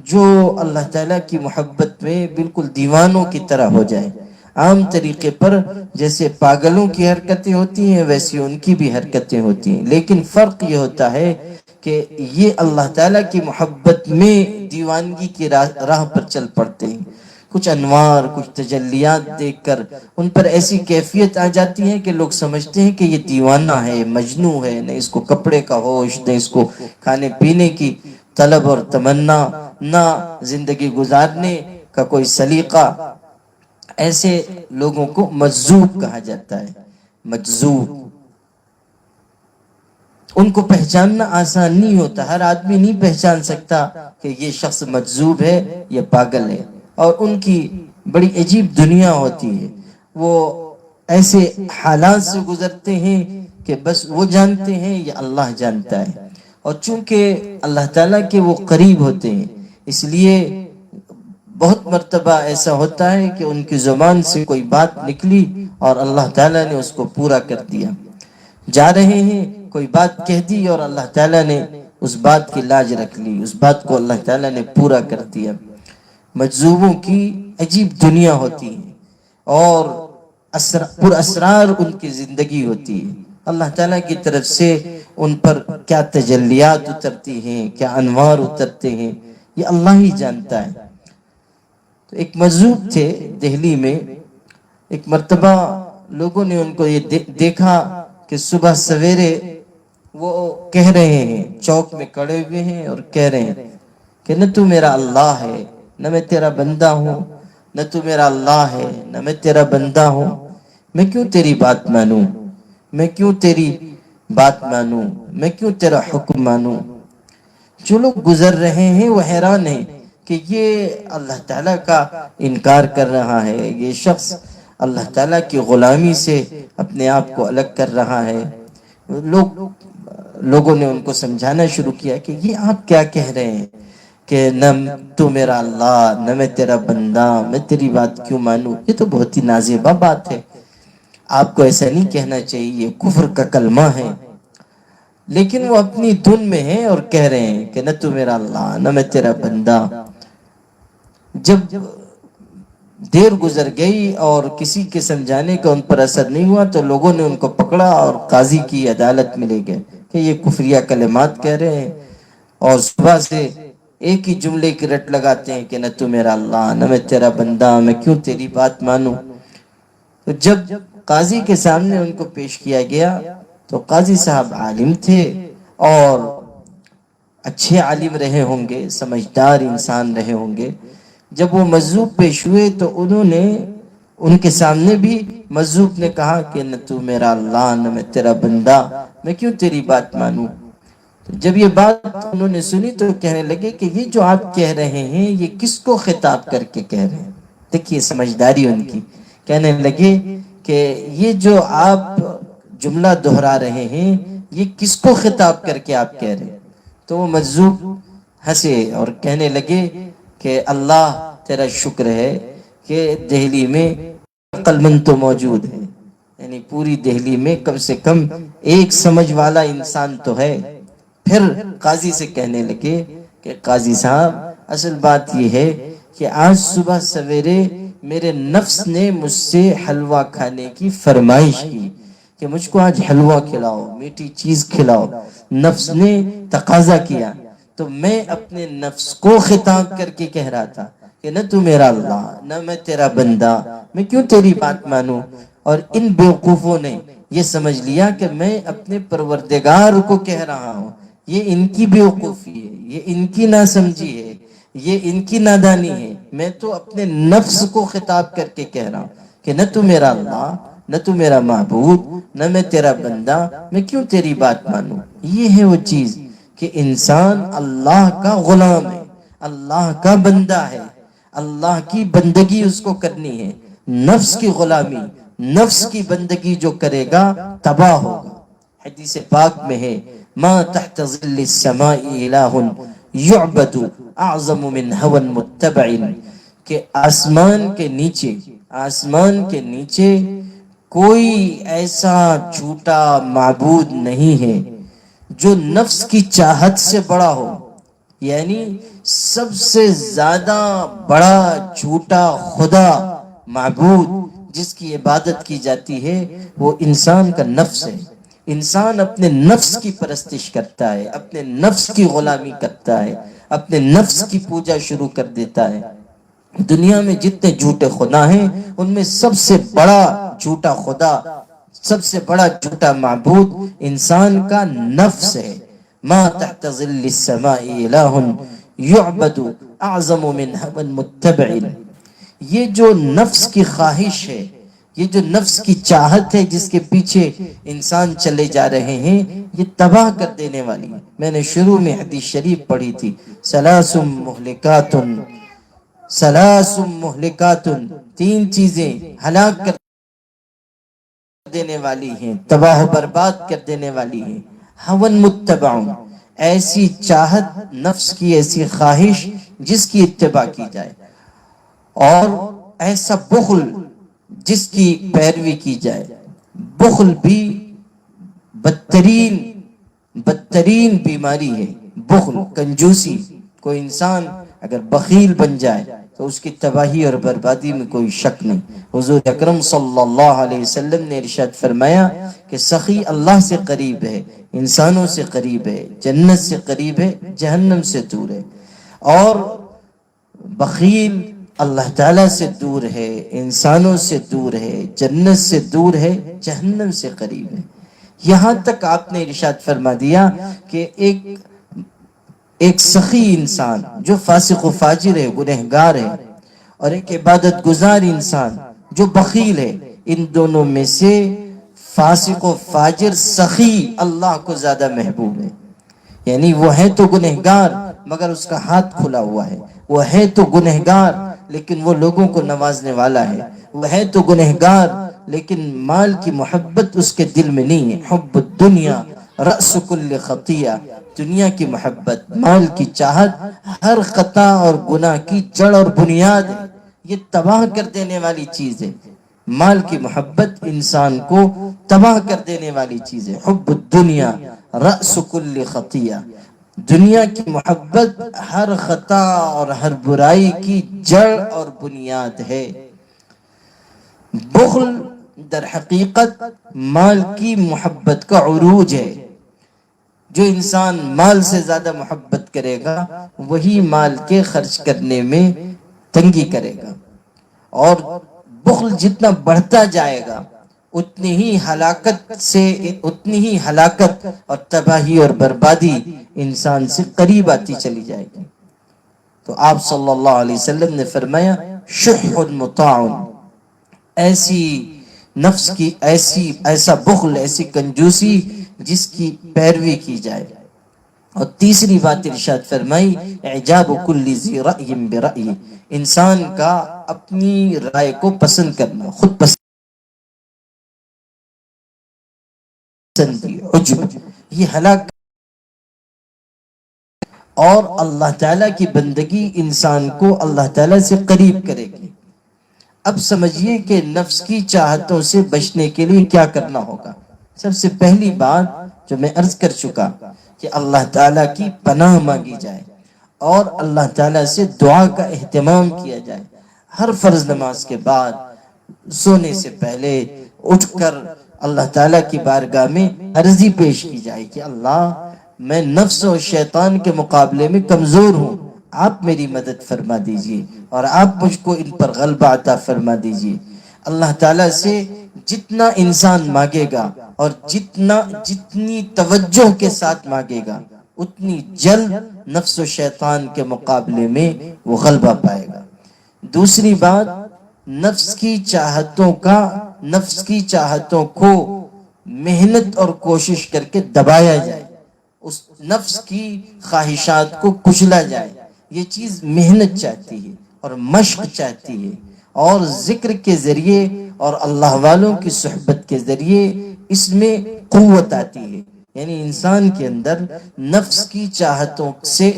جو اللہ تعالیٰ کی محبت میں بالکل دیوانوں کی طرح ہو جائے۔ عام طریقے پر جیسے پاگلوں کی حرکتیں ہوتی ہیں ویسی ان کی بھی حرکتیں ہوتی ہیں، لیکن فرق یہ ہوتا ہے کہ یہ اللہ تعالیٰ کی محبت میں دیوانگی کی راہ پر چل پڑتے ہیں۔ کچھ انوار، کچھ تجلیات دیکھ کر ان پر ایسی کیفیت آ جاتی ہے کہ لوگ سمجھتے ہیں کہ یہ دیوانہ ہے، مجنوں ہے، نہ اس کو کپڑے کا ہوش، نہ اس کو کھانے پینے کی طلب اور تمنا، نہ زندگی گزارنے کا کوئی سلیقہ۔ ایسے لوگوں کو مجذوب کہا جاتا ہے، مجذوب۔ ان کو پہچاننا آسان نہیں ہوتا، ہر آدمی نہیں پہچان سکتا کہ یہ شخص مجذوب ہے یا پاگل ہے، اور ان کی بڑی عجیب دنیا ہوتی ہے۔ وہ ایسے حالات سے گزرتے ہیں کہ بس وہ جانتے ہیں یا اللہ جانتا ہے، اور چونکہ اللہ تعالیٰ کے وہ قریب ہوتے ہیں اس لیے بہت مرتبہ ایسا ہوتا ہے کہ ان کی زبان سے کوئی بات نکلی اور اللہ تعالیٰ نے اس کو پورا کر دیا۔ جا رہے ہیں، کوئی بات کہہ دی اور اللہ تعالیٰ نے اس بات کی لاج رکھ لی، اس بات کو اللہ تعالیٰ نے پورا کر دیا۔ مجذوبوں کی عجیب دنیا ہوتی ہے اور پر اسرار ان کی زندگی ہوتی ہے۔ اللہ تعالیٰ کی طرف سے ان پر کیا تجلیات اترتی ہیں، کیا انوار اترتے ہیں، یہ اللہ ہی جانتا ہے۔ تو ایک مجذوب تھے دہلی میں، ایک مرتبہ لوگوں نے ان کو یہ دیکھا کہ صبح سویرے وہ کہہ رہے ہیں، چوک میں کھڑے ہوئے ہیں اور کہہ رہے ہیں کہ نہ تو میرا اللہ ہے، نہ میں تیرا بندہ ہوں، نہ تو میرا اللہ ہے، نہ میں تیرا بندہ ہوں، میں کیوں تیری بات مانوں، میں کیوں تیری بات مانوں، میں کیوں تیرا حکم مانوں۔ جو لوگ گزر رہے ہیں وہ حیران ہیں کہ یہ اللہ تعالیٰ کا انکار کر رہا ہے، یہ شخص اللہ تعالیٰ کی غلامی سے اپنے آپ کو الگ کر رہا ہے۔ لوگوں نے ان کو سمجھانا شروع کیا کہ یہ آپ کیا کہہ رہے ہیں کہ نہ تو میرا اللہ، نہ میں تیرا بندہ، میں تیری بات کیوں مانوں، یہ تو بہت ہی نازیبہ بات ہے، آپ کو ایسا نہیں کہنا چاہیے، یہ کفر کا کلمہ ہے۔ لیکن وہ اپنی دھن میں ہیں اور کہہ رہے ہیں کہ نہ تو میرا اللہ، نہ میں تیرا بندہ۔ جب دیر گزر گئی اور کسی کے سمجھانے کا ان پر اثر نہیں ہوا تو لوگوں نے ان کو پکڑا اور قاضی کی عدالت میں لے گئے کہ یہ کفریہ کلمات کہہ رہے ہیں، اور صبح سے ایک ہی جملے کی رٹ لگاتے ہیں کہ نہ تو میرا اللہ، نہ میں تیرا بندہ، میں کیوں تیری بات مانوں۔ تو جب قاضی کے سامنے ان کو پیش کیا گیا تو قاضی صاحب عالم تھے اور اچھے عالم رہے ہوں گے، سمجھدار انسان رہے ہوں گے، جب وہ مجذوب پیش ہوئے تو انہوں نے ان کے سامنے بھی مجذوب نے کہا کہ نہ تو میرا اللہ نہ میں تیرا بندہ، میں کیوں تیری بات مانوں؟ جب یہ بات انہوں نے سنی تو کہنے لگے کہ یہ جو آپ کہہ رہے ہیں یہ کس کو خطاب کر کے کہہ رہے ہیں؟ دیکھیے سمجھداری ان کی، کہنے لگے کہ یہ جو آپ جملہ دہرا رہے ہیں یہ کس کو خطاب کر کے آپ کہہ رہے ہیں؟ تو وہ مجذوب ہنسے اور کہنے لگے کہ اللہ تیرا شکر ہے کہ دہلی میں عقل مند تو موجود ہے، یعنی پوری دہلی میں کم سے کم ایک سمجھ والا انسان تو ہے۔ پھر قاضی سے کہنے لگے کہ قاضی صاحب اصل بات یہ ہے کہ آج صبح سویرے میرے نفس نے مجھ سے حلوہ کھانے کی فرمائش کی کہ مجھ کو آج حلوہ کھلاؤ، میٹھی چیز کھلاؤ، نفس نے تقاضا کیا، تو میں اپنے نفس کو خطاب کر کے کہہ رہا تھا کہ نہ تو میرا اللہ نہ میں تیرا بندہ، میں کیوں تیری بات مانوں؟ اور ان بیوقوفوں نے یہ سمجھ لیا کہ میں اپنے پروردگار کو کہہ رہا ہوں۔ یہ ان کی بیوقوفی ہے، یہ ان کی ناسمجھی ہے، یہ ان کی نادانی ہے، میں تو اپنے نفس کو خطاب کر کے کہہ رہا ہوں کہ نہ تو میرا اللہ نہ تو میرا معبود نہ میں تیرا بندہ، میں کیوں تیری بات مانوں؟ یہ ہے وہ چیز کہ انسان اللہ کا غلام ہے، اللہ کا بندہ ہے، اللہ کی بندگی اس کو کرنی ہے۔ نفس کی غلامی، نفس کی بندگی جو کرے گا تباہ ہوگا۔ حدیث پاک میں ہے ما تحت ظل السماء الہ یعبد اعظم من هوى متبع، کہ آسمان کے نیچے کوئی ایسا جھوٹا معبود نہیں ہے جو نفس کی چاہت سے بڑا ہو، یعنی سب سے زیادہ بڑا جھوٹا خدا معبود جس کی عبادت کی جاتی ہے وہ انسان کا نفس ہے۔ انسان اپنے نفس کی پرستش کرتا ہے، اپنے نفس کی غلامی کرتا ہے، اپنے نفس کی پوجا شروع کر دیتا ہے۔ دنیا میں جتنے جھوٹے خدا ہیں ان میں سب سے بڑا جھوٹا خدا، سب سے بڑا جھوٹا معبود انسان کا نفس ہے۔ ما تحت ظل السماء الہ یعبد اعظم من هوى متبع، یہ جو نفس کی خواہش ہے، یہ جو نفس کی چاہت ہے جس کے پیچھے انسان چلے جا رہے ہیں، یہ تباہ کر دینے والی ہے۔ میں نے شروع میں حدیث شریف پڑھی تھی ثلاث مہلکات، ثلاث مہلکات، تین چیزیں ہلاک کر دینے والی ہیں، تباہ و برباد کر دینے والی ہیں۔ ہون متبع، ایسی چاہت نفس کی، ایسی خواہش جس کی اتباع کی جائے، اور ایسا بخل جس کی پیروی کی جائے۔ بخل بھی بدترین بیماری ہے، بخل، کنجوسی۔ کوئی انسان اگر بخیل بن جائے تو اس کی تباہی اور بربادی میں کوئی شک نہیں۔ حضور اکرم صلی اللہ علیہ وسلم نے ارشاد فرمایا کہ سخی اللہ سے قریب ہے، انسانوں سے قریب ہے، جنت سے قریب ہے، جہنم سے دور ہے، اور بخیل اللہ تعالیٰ سے دور ہے، انسانوں سے دور ہے، جنت سے دور ہے، جہنم سے قریب ہے۔ یہاں تک آپ نے ارشاد فرما دیا کہ ایک سخی انسان جو فاسق و فاجر ہے، گنہگار ہے، اور ایک عبادت گزار انسان جو بخیل ہے، ان دونوں میں سے فاسق و فاجر سخی اللہ کو زیادہ محبوب ہے۔ یعنی وہ ہے تو گنہگار مگر اس کا ہاتھ کھلا ہوا ہے، وہ ہے تو گنہگار لیکن وہ لوگوں کو نوازنے والا ہے، وہ ہے تو گنہگار لیکن مال کی محبت اس کے دل میں نہیں ہے۔ حب الدنیا رأس کل خطیہ، دنیا کی محبت، مال کی چاہت ہر خطا اور گناہ کی جڑ اور بنیاد ہے، یہ تباہ کر دینے والی چیز ہے۔ مال کی محبت انسان کو تباہ کر دینے والی چیز ہے۔ حب الدنیا رأس کل خطیہ، دنیا کی محبت ہر خطا اور ہر برائی کی جڑ اور بنیاد ہے۔ بخل در حقیقت مال کی محبت کا عروج ہے۔ جو انسان مال سے زیادہ محبت کرے گا وہی مال کے خرچ کرنے میں تنگی کرے گا، اور بخل جتنا بڑھتا جائے گا اتنی ہی ہلاکت اور تباہی اور بربادی انسان سے قریب آتی چلی جائے گی۔ تو آپ صلی اللہ علیہ وسلم نے فرمایا شح مطاع، ایسی نفس کی ایسا بخل، ایسی کنجوسی جس کی پیروی کی جائے۔ اور تیسری بات ارشاد فرمائی اعجاب کل ذی رأی برأی، انسان کا اپنی رائے کو پسند کرنا، خود پسندی، عجب، یہ ہلاک اور اللہ تعالیٰ کی بندگی انسان کو اللہ تعالیٰ سے قریب کرے گی۔ اب سمجھیے کہ نفس کی چاہتوں سے بچنے کے لیے کیا کرنا ہوگا۔ سب سے پہلی بات جو میں عرض کر چکا کہ اللہ تعالیٰ کی پناہ مانگی جائے اور اللہ تعالیٰ سے دعا کا اہتمام کیا جائے۔ ہر فرض نماز کے بعد سونے سے پہلے اٹھ کر اللہ تعالیٰ کی بارگاہ میں عرضی پیش کی جائے کہ اللہ میں نفس و شیطان کے مقابلے میں کمزور ہوں، آپ میری مدد فرما دیجئے اور آپ مجھ کو ان پر غلبہ عطا فرما دیجئے۔ اللہ تعالیٰ سے جتنا انسان مانگے گا اور جتنی توجہ کے ساتھ مانگے گا اتنی جلد نفس و شیطان کے مقابلے میں وہ غلبہ پائے گا۔ دوسری بات، نفس کی چاہتوں کو محنت اور کوشش کر کے دبایا جائے، اس نفس کی خواہشات کو کچلا جائے۔ یہ چیز محنت چاہتی ہے اور مشق چاہتی ہے، اور ذکر کے ذریعے اور اللہ والوں کی صحبت کے ذریعے اس میں قوت آتی ہے۔ یعنی انسان کے اندر نفس کی چاہتوں سے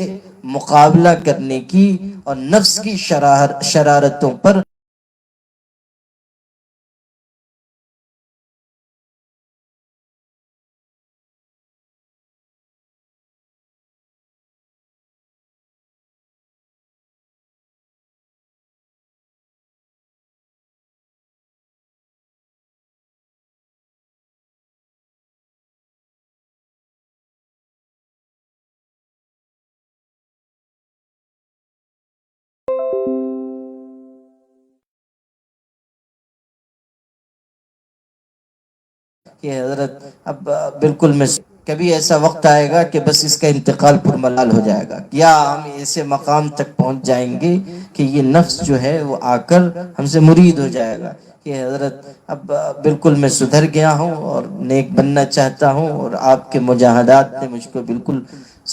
مقابلہ کرنے کی اور نفس کی شرارتوں پر کہ حضرت اب بالکل میں کبھی ایسا وقت آئے گا کہ بس اس کا انتقال پرملال ہو جائے گا، یا ہم ایسے مقام تک پہنچ جائیں گے کہ یہ نفس جو ہے وہ آ کر ہم سے مرید ہو جائے گا کہ حضرت اب بالکل میں سدھر گیا ہوں اور نیک بننا چاہتا ہوں، اور آپ کے مجاہدات نے مجھ کو بالکل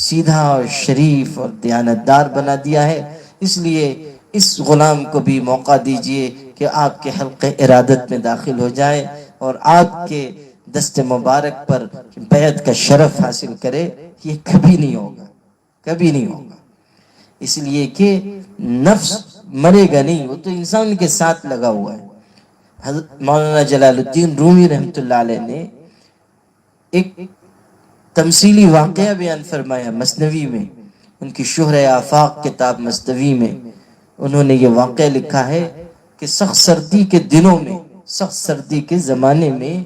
سیدھا اور شریف اور دیانتدار بنا دیا ہے، اس لیے اس غلام کو بھی موقع دیجئے کہ آپ کے حلقِ ارادت میں داخل ہو جائے اور آپ کے دست مبارک پر بیعت کا شرف حاصل کرے۔ یہ کبھی نہیں ہوگا، کبھی نہیں ہوگا، اس لیے کہ نفس مرے گا نہیں، وہ تو انسان کے ساتھ لگا ہوا ہے۔ حضرت مولانا جلال الدین رومی رحمۃ اللہ علیہ نے ایک تمثیلی واقعہ بیان فرمایا مثنوی میں، ان کی شہر آفاق کتاب مثنوی میں انہوں نے یہ واقعہ لکھا ہے کہ سخت سردی کے دنوں میں، سخت سردی کے زمانے میں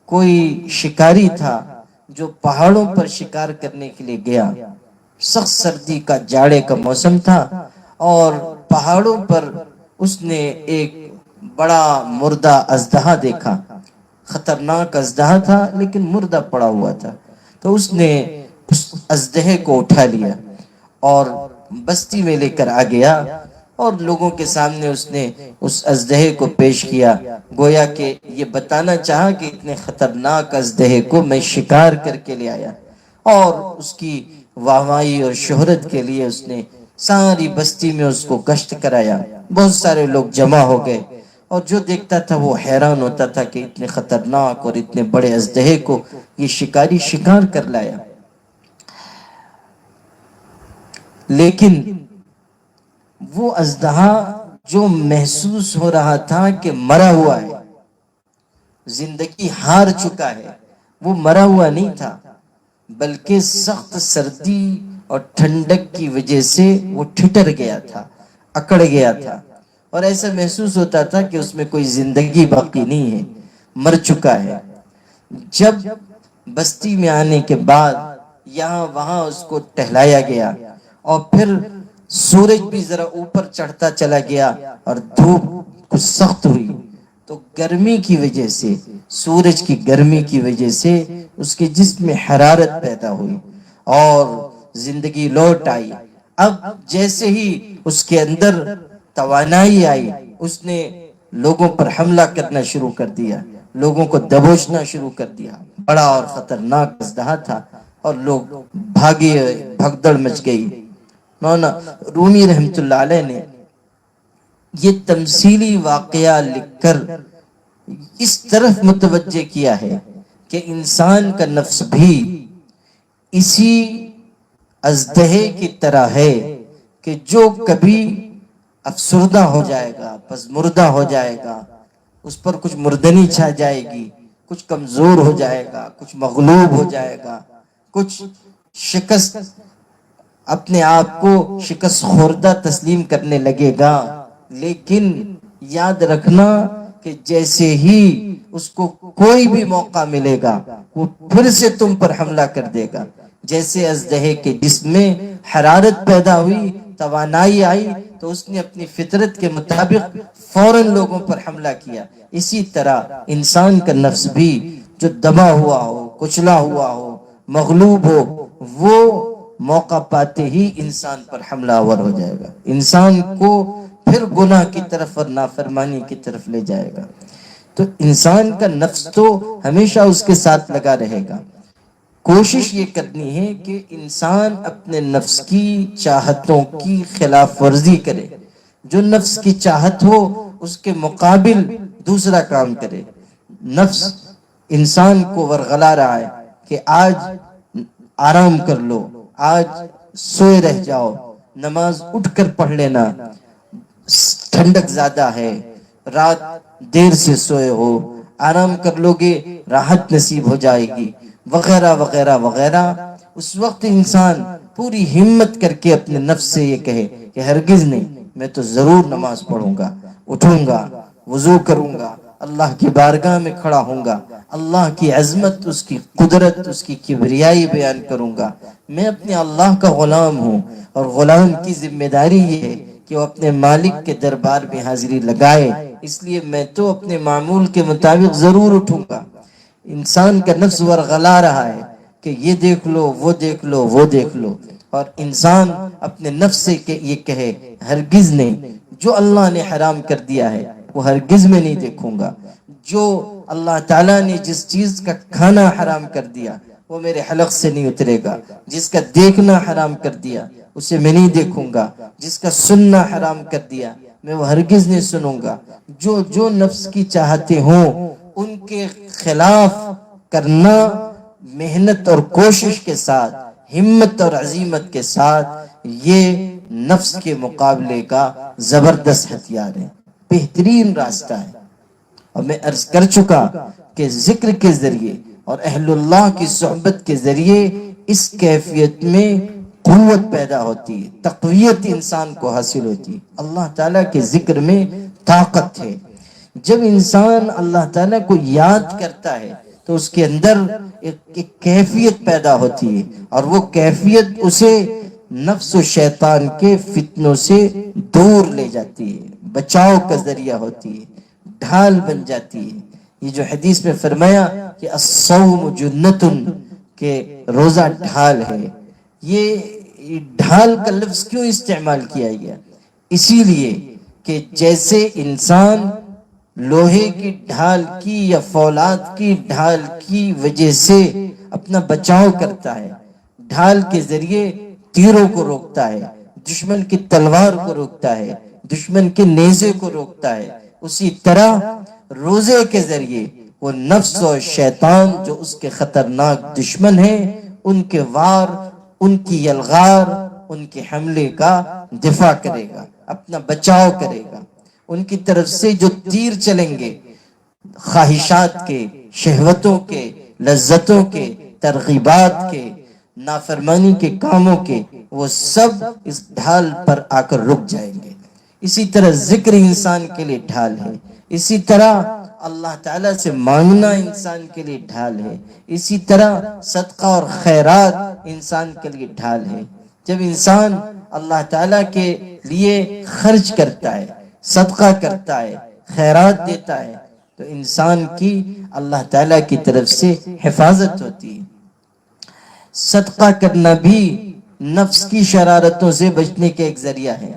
کوئی شکاری تھا جو پہاڑوں پر شکار کرنے کے لیے گیا۔ سخت سردی کا جاڑے کا موسم تھا اور پہاڑوں پر اس نے ایک بڑا مردہ اژدہا دیکھا، خطرناک اژدہا تھا لیکن مردہ پڑا ہوا تھا۔ تو اس نے اس اژدہے کو اٹھا لیا اور بستی میں لے کر آ گیا، اور لوگوں کے سامنے اس نے اس اژدہے کو پیش کیا، گویا کہ یہ بتانا چاہا کہ اتنے خطرناک اژدہے کو میں شکار کر کے لے آیا، اور اس کی واہوائی اور شہرت کے لیے اس نے ساری بستی میں اس کو گشت کرایا۔ بہت سارے لوگ جمع ہو گئے اور جو دیکھتا تھا وہ حیران ہوتا تھا کہ اتنے خطرناک اور اتنے بڑے اژدہے کو یہ شکاری شکار کر لایا۔ لیکن وہ اژدہا جو محسوس ہو رہا تھا کہ مرا ہوا ہے، زندگی ہار چکا ہے، وہ مرا ہوا نہیں تھا، بلکہ سخت سردی اور ٹھنڈک کی وجہ سے وہ ٹھٹر گیا تھا، اکڑ گیا تھا، اور ایسا محسوس ہوتا تھا کہ اس میں کوئی زندگی باقی نہیں ہے، مر چکا ہے۔ جب بستی میں آنے کے بعد یہاں وہاں اس کو ٹہلایا گیا، اور پھر سورج بھی ذرا اوپر چڑھتا چلا گیا اور دھوپ کچھ سخت ہوئی، تو گرمی کی وجہ سے، سورج کی گرمی کی وجہ سے اس کے جسم میں حرارت پیدا ہوئی اور زندگی لوٹ آئی۔ اب جیسے ہی اس کے اندر توانائی آئی، اس نے لوگوں پر حملہ کرنا شروع کر دیا، لوگوں کو دبوچنا شروع کر دیا۔ بڑا اور خطرناک اژدہا تھا اور لوگ بھاگے، بھگدڑ مچ گئی۔ مولانا رومی رحمت اللہ علیہ نے یہ تمثیلی واقعہ لکھ کر اس طرف متوجہ کیا ہے کہ انسان کا نفس بھی اسی اژدہے کی طرح ہے کہ جو کبھی افسردہ ہو جائے گا، پزمردہ ہو جائے گا، اس پر کچھ مردنی چھا جائے گی، کچھ کمزور ہو جائے گا، کچھ مغلوب ہو جائے گا، کچھ شکست، اپنے آپ کو شکست خوردہ تسلیم کرنے لگے گا۔ لیکن یاد رکھنا کہ جیسے ہی اس کو کوئی بھی موقع ملے گا وہ پھر سے تم پر حملہ کر دے گا۔ جیسے اژدہے کے جسم میں حرارت پیدا ہوئی، توانائی آئی، تو اس نے اپنی فطرت کے مطابق فوراً لوگوں پر حملہ کیا۔ اسی طرح انسان کا نفس بھی جو دبا ہوا ہو، کچلا ہوا ہو، مغلوب ہو، وہ موقع پاتے ہی انسان پر حملہ آور ہو جائے گا، انسان کو پھر گناہ کی طرف اور نافرمانی کی طرف لے جائے گا۔ تو انسان کا نفس تو ہمیشہ اس کے ساتھ لگا رہے گا۔ کوشش یہ کرنی ہے کہ انسان اپنے نفس کی چاہتوں کی خلاف ورزی کرے، جو نفس کی چاہت ہو اس کے مقابل دوسرا کام کرے۔ نفس انسان کو ورغلا رہا ہے کہ آج آرام کر لو، آج سوئے رہ جاؤ، نماز اٹھ کر پڑھ لینا، ٹھنڈک زیادہ ہے، رات دیر سے سوئے ہو، آرام کر لو گے راحت نصیب ہو جائے گی، وغیرہ وغیرہ وغیرہ۔ اس وقت انسان پوری ہمت کر کے اپنے نفس سے یہ کہے کہ ہرگز نہیں، میں تو ضرور نماز پڑھوں گا، اٹھوں گا، وضو کروں گا، اللہ کی بارگاہ میں کھڑا ہوں گا، اللہ کی عظمت، اس کی قدرت، اس کی کبریائی بیان کروں گا۔ میں اپنے اللہ کا غلام ہوں اور غلام کی ذمہ داری یہ ہے کہ وہ اپنے مالک کے دربار میں حاضری لگائے، اس لیے میں تو اپنے معمول کے مطابق ضرور اٹھوں گا۔ انسان کا نفس ورغلا رہا ہے کہ یہ دیکھ لو، وہ دیکھ لو، وہ دیکھ لو، اور انسان اپنے نفس سے یہ کہے ہرگز نہیں، جو اللہ نے حرام کر دیا ہے وہ ہرگز میں نہیں دیکھوں گا، جو اللہ تعالیٰ نے جس چیز کا کھانا حرام کر دیا وہ میرے حلق سے نہیں اترے گا، جس کا دیکھنا حرام کر دیا اسے میں نہیں دیکھوں گا، جس کا سننا حرام کر دیا میں وہ ہرگز نہیں سنوں گا۔ جو نفس کی چاہتے ہوں ان کے خلاف کرنا محنت اور کوشش کے ساتھ، ہمت اور عزیمت کے ساتھ، یہ نفس کے مقابلے کا زبردست ہتھیار ہے، بہترین راستہ ہے۔ اور میں عرض کر چکا کہ ذکر کے ذریعے اور اہل اللہ کی صحبت کے ذریعے اس کیفیت میں قوت پیدا ہوتی ہے، تقویت انسان کو حاصل ہوتی ہے۔ اللہ تعالیٰ کے ذکر میں طاقت ہے۔ جب انسان اللہ تعالیٰ کو یاد کرتا ہے تو اس کے اندر ایک کیفیت پیدا ہوتی ہے، اور وہ کیفیت اسے نفس و شیطان کے فتنوں سے دور لے جاتی ہے، بچاؤ کا ذریعہ ہوتی ہے، ڈھال بن جاتی ہے۔ یہ جو حدیث میں فرمایا کہ الصوم جنتن، کہ روزہ ڈھال ہے، یہ ڈھال کا لفظ کیوں استعمال کیا گیا؟ اسی لیے کہ جیسے انسان لوہے کی ڈھال کی یا فولاد کی ڈھال کی وجہ سے اپنا بچاؤ کرتا ہے، ڈھال کے ذریعے تیروں کو روکتا ہے، دشمن کی تلوار کو روکتا ہے، دشمن کے نیزے کو روکتا ہے، اسی طرح روزے کے ذریعے وہ نفس و شیطان جو اس کے خطرناک دشمن ہیں، ان کے وار، ان کی یلغار، ان کے حملے کا دفاع کرے گا، اپنا بچاؤ کرے گا۔ ان کی طرف سے جو تیر چلیں گے، خواہشات کے، شہوتوں کے، لذتوں کے، ترغیبات کے، نافرمانی کے کاموں کے، وہ سب اس ڈھال پر آ کر رک جائیں گے۔ اسی طرح ذکر انسان کے لیے ڈھال ہے، اسی طرح اللہ تعالیٰ سے مانگنا انسان کے لیے ڈھال ہے، اسی طرح صدقہ اور خیرات انسان کے لیے ڈھال ہے۔ جب انسان اللہ تعالیٰ کے لیے خرچ کرتا ہے، صدقہ کرتا ہے، خیرات دیتا ہے، تو انسان کی اللہ تعالیٰ کی طرف سے حفاظت ہوتی ہے۔ صدقہ کرنا بھی نفس کی شرارتوں سے بچنے کا ایک ذریعہ ہے۔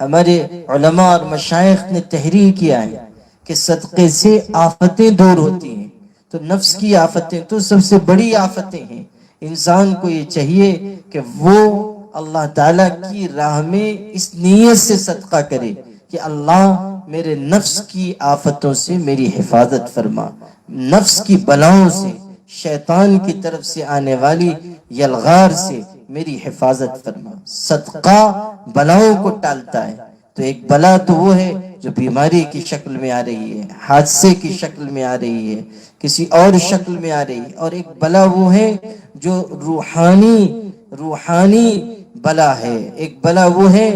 ہمارے علماء اور مشائخ نے تحریر کیا ہے کہ صدقے سے آفتیں دور ہوتی ہیں۔ تو نفس کی آفتیں تو سب سے بڑی آفتیں ہیں۔ انسان کو یہ چاہیے کہ وہ اللہ تعالیٰ کی راہ میں اس نیت سے صدقہ کرے کہ اللہ میرے نفس کی آفتوں سے میری حفاظت فرما، نفس کی بلاؤں سے، شیطان کی طرف سے آنے والی یلغار سے میری حفاظت فرما۔ صدقہ بلاؤں کو ٹالتا ہے۔ تو ایک بلا تو وہ ہے جو بیماری کی شکل میں آ رہی ہے، حادثے کی شکل میں آ رہی ہے، کسی اور شکل میں آ رہی ہے، اور ایک بلا وہ ہے جو روحانی بلا ہے۔ ایک بلا وہ ہے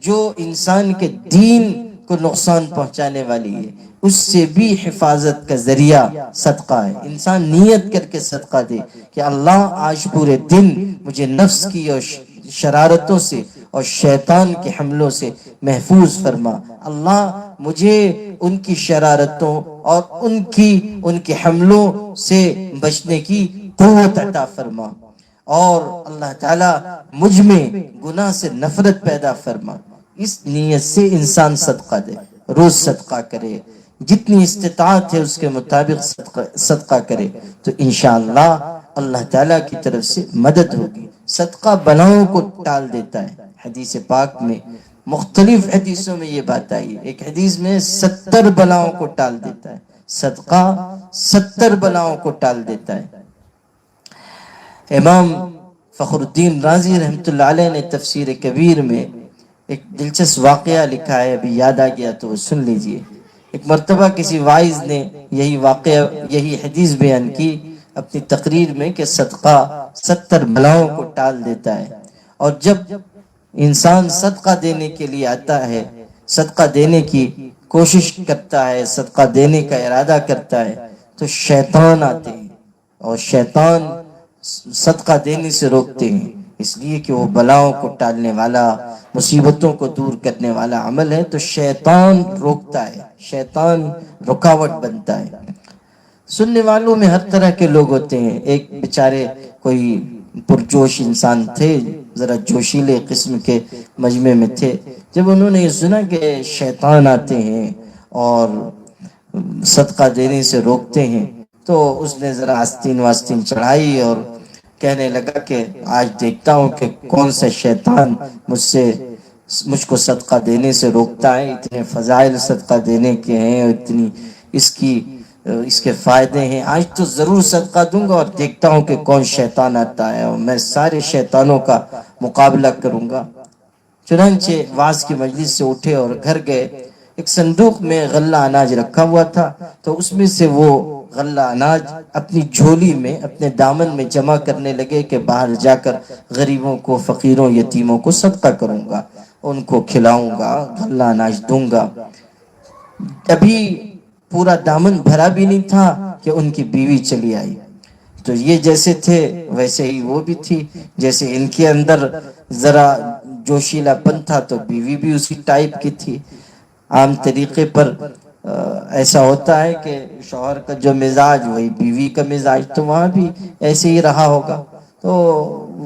جو انسان کے دین کو نقصان پہنچانے والی ہے۔ اس سے بھی حفاظت کا ذریعہ صدقہ ہے۔ انسان نیت کر کے صدقہ دے کہ اللہ آج پورے دن مجھے نفس کی اور شرارتوں سے اور شیطان کے حملوں سے محفوظ فرما، اللہ مجھے ان کی شرارتوں اور ان کے حملوں سے بچنے کی قوت عطا فرما، اور اللہ تعالیٰ مجھ میں گناہ سے نفرت پیدا فرما۔ اس نیت سے انسان صدقہ دے، روز صدقہ کرے، جتنی استطاعت ہے اس کے مطابق صدقہ کرے، تو انشاءاللہ اللہ تعالیٰ کی طرف سے مدد ہوگی۔ صدقہ بلاؤں کو ٹال دیتا ہے۔ حدیث پاک میں مختلف حدیثوں میں یہ بات آئی ہے۔ ایک حدیث میں 70 بلاؤں کو ٹال دیتا ہے۔ صدقہ 70 بلاؤں کو ٹال دیتا ہے۔ امام فخر الدین رازی رحمۃ اللہ علیہ نے تفسیر کبیر میں ایک دلچسپ واقعہ لکھا ہے، ابھی یاد آ گیا تو سن لیجئے۔ ایک مرتبہ کسی وائز نے یہی حدیث بیان کی اپنی تقریر میں کہ صدقہ 70 بلاؤں کو ٹال دیتا ہے۔ اور جب انسان صدقہ دینے کے لیے آتا ہے، صدقہ دینے کی کوشش کرتا ہے، صدقہ دینے کا ارادہ کرتا ہے، تو شیطان آتے ہیں اور شیطان صدقہ دینے سے روکتے ہیں، اس لیے کہ وہ بلاؤں کو ٹالنے والا، مصیبتوں کو دور کرنے والا عمل ہے۔ تو شیطان روکتا ہے، شیطان رکاوٹ بنتا ہے۔ سننے والوں میں ہر طرح کے لوگ ہوتے ہیں۔ ایک بیچارے کوئی پرجوش انسان تھے، ذرا جوشیلے قسم کے مجمع میں تھے۔ جب انہوں نے یہ سنا کہ شیطان آتے ہیں اور صدقہ دینے سے روکتے ہیں، تو اس نے ذرا آستین واستین چڑھائی اور کہنے لگا کہ آج دیکھتا ہوں کہ کون سا شیطان مجھ کو صدقہ دینے سے روکتا ہے۔ اتنے فضائل صدقہ دینے کے ہیں، اتنی اس کے فائدے ہیں، آج تو ضرور صدقہ دوں گا اور دیکھتا ہوں کہ کون شیطان آتا ہے اور میں سارے شیطانوں کا مقابلہ کروں گا۔ چنانچہ واعظ کی مجلس سے اٹھے اور گھر گئے۔ ایک صندوق میں غلہ اناج رکھا ہوا تھا، تو اس میں سے وہ غلہ اناج اپنی جھولی میں، اپنے دامن میں جمع کرنے لگے کہ باہر جا کر غریبوں کو، فقیروں، یتیموں کو صدقہ کروں گا، ان کو کھلاؤں گا، غلہ اناج دوں گا۔ ابھی پورا دامن بھرا بھی نہیں تھا کہ ان کی بیوی چلی آئی۔ تو یہ جیسے تھے ویسے ہی وہ بھی تھی، جیسے ان کے اندر ذرا جوشیلا پن تھا تو بیوی بھی اسی ٹائپ کی تھی۔ عام طریقے پر ایسا ہوتا ہے کہ شوہر کا جو مزاج وہی بیوی کا مزاج، تو وہاں بھی ایسے ہی رہا ہوگا۔ تو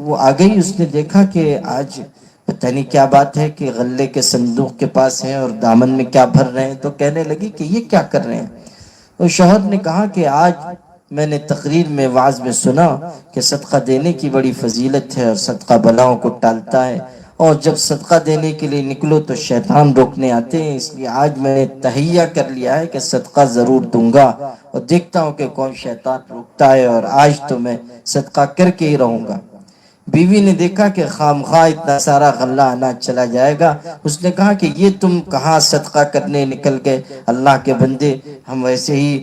وہ آ گئی، اس نے دیکھا کہ آج پتہ نہیں کیا بات ہے کہ غلے کے صندوق کے پاس ہیں اور دامن میں کیا بھر رہے ہیں، تو کہنے لگی کہ یہ کیا کر رہے ہیں۔ تو شوہر نے کہا کہ آج میں نے تقریر میں، وعظ میں سنا کہ صدقہ دینے کی بڑی فضیلت ہے اور صدقہ بلاؤں کو ٹالتا ہے، اور جب صدقہ دینے کے لیے نکلو تو شیطان روکنے آتے ہیں، اس لیے آج میں نے تہیہ کر لیا ہے کہ صدقہ ضرور دوں گا اور دیکھتا ہوں کہ کون شیطان روکتا ہے، اور آج تو میں صدقہ کر کے ہی رہوں گا۔ بیوی نے دیکھا کہ خامخواہ اتنا سارا غلہ اناج چلا جائے گا، اس نے کہا کہ یہ تم کہاں صدقہ کرنے نکل گئے، اللہ کے بندے، ہم ویسے ہی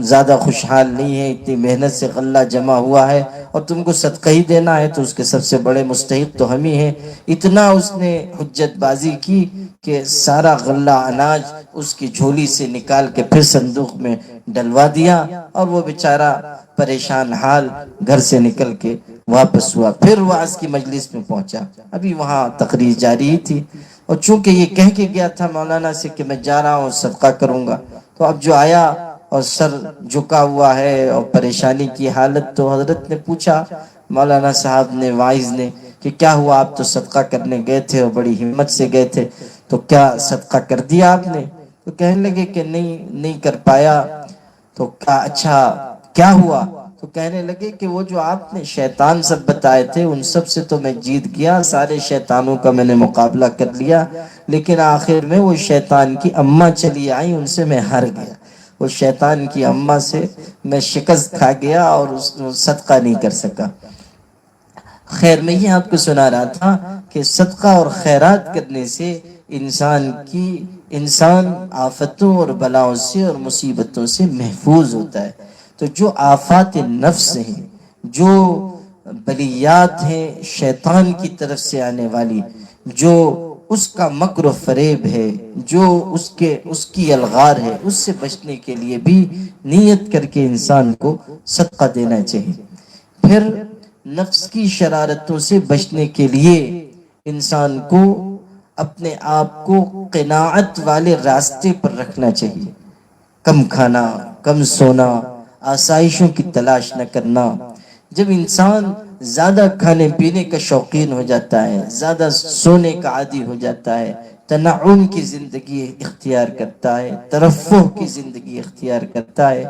زیادہ خوشحال نہیں ہیں، اتنی محنت سے غلہ جمع ہوا ہے اور تم کو صدقہ ہی دینا ہے، تو اس کے سب سے بڑے مستحق تو ہم ہی ہیں۔ اتنا اس نے حجت بازی کی کہ سارا غلہ اناج اس کی جھولی سے نکال کے پھر صندوق میں ڈلوا دیا، اور وہ بیچارہ پریشان حال گھر سے نکل کے واپس ہوا۔ پھر وعظ کی مجلس میں پہنچا، ابھی وہاں تقریر جاری ہی تھی، اور چونکہ یہ کہہ کے گیا تھا مولانا سے کہ میں جا رہا ہوں صدقہ کروں گا، تو اب جو آیا اور سر جھکا ہوا ہے اور پریشانی کی حالت، تو حضرت نے پوچھا مولانا صاحب نے، واعظ نے، کہ کیا ہوا، آپ تو صدقہ کرنے گئے تھے اور بڑی ہمت سے گئے تھے، تو کیا صدقہ کر دیا آپ نے؟ تو کہنے لگے کہ نہیں کر پایا۔ تو کہا اچھا کیا ہوا؟ تو کہنے لگے کہ وہ جو آپ نے شیطان سب بتائے تھے ان سب سے تو میں جیت گیا، سارے شیطانوں کا میں نے مقابلہ کر لیا، لیکن آخر میں وہ شیطان کی اماں چلی آئی، ان سے میں ہار گیا، وہ شیطان کی اماں سے میں شکست کھا گیا اور صدقہ نہیں کر سکا۔ خیر میں یہ آپ کو سنا رہا تھا کہ صدقہ اور خیرات کرنے سے انسان آفتوں اور بلاؤں سے اور مصیبتوں سے محفوظ ہوتا ہے۔ تو جو آفات نفس ہیں، جو بلیات ہیں شیطان کی طرف سے آنے والی، جو اس کا مکر و فریب ہے، جو اس کی الغار ہے، اس سے بچنے کے لیے بھی نیت کر کے انسان کو صدقہ دینا چاہیے۔ پھر نفس کی شرارتوں سے بچنے کے لیے انسان کو اپنے آپ کو قناعت والے راستے پر رکھنا چاہیے، کم کھانا، کم سونا، آسائشوں کی تلاش نہ کرنا۔ جب انسان زیادہ کھانے پینے کا شوقین ہو جاتا ہے، زیادہ سونے کا عادی ہو جاتا ہے، تنعم کی زندگی اختیار کرتا ہے، ترفہ کی زندگی اختیار کرتا ہے،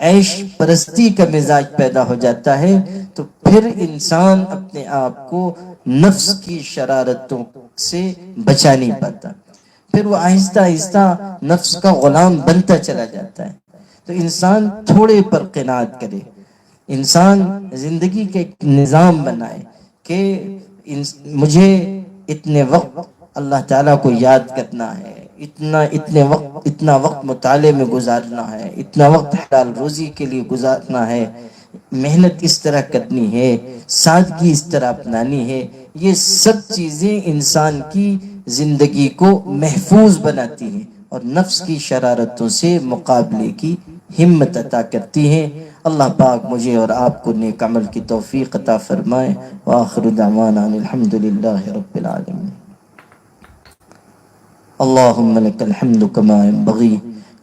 عیش پرستی کا مزاج پیدا ہو جاتا ہے، تو پھر انسان اپنے آپ کو نفس کی شرارتوں سے بچا نہیں پاتا، پھر وہ آہستہ آہستہ نفس کا غلام بنتا چلا جاتا ہے۔ تو انسان تھوڑے پر قناعت کرے، انسان زندگی کے ایک نظام بنائے کہ مجھے اتنے وقت اللہ تعالیٰ کو یاد کرنا ہے، اتنا وقت مطالعے میں گزارنا ہے، اتنا وقت حلال روزی کے لیے گزارنا ہے، محنت اس طرح کرنی ہے، سادگی اس طرح اپنانی ہے۔ یہ سب چیزیں انسان کی زندگی کو محفوظ بناتی ہیں اور نفس کی شرارتوں سے مقابلے کی ہمت عطا کرتی ہیں۔ اللہ پاک مجھے اور آپ کو نیک عمل کی توفیق عطا فرمائے۔ وآخر دعوانا الحمدللہ رب العالمین۔ اللهم لك الحمد كما ينبغي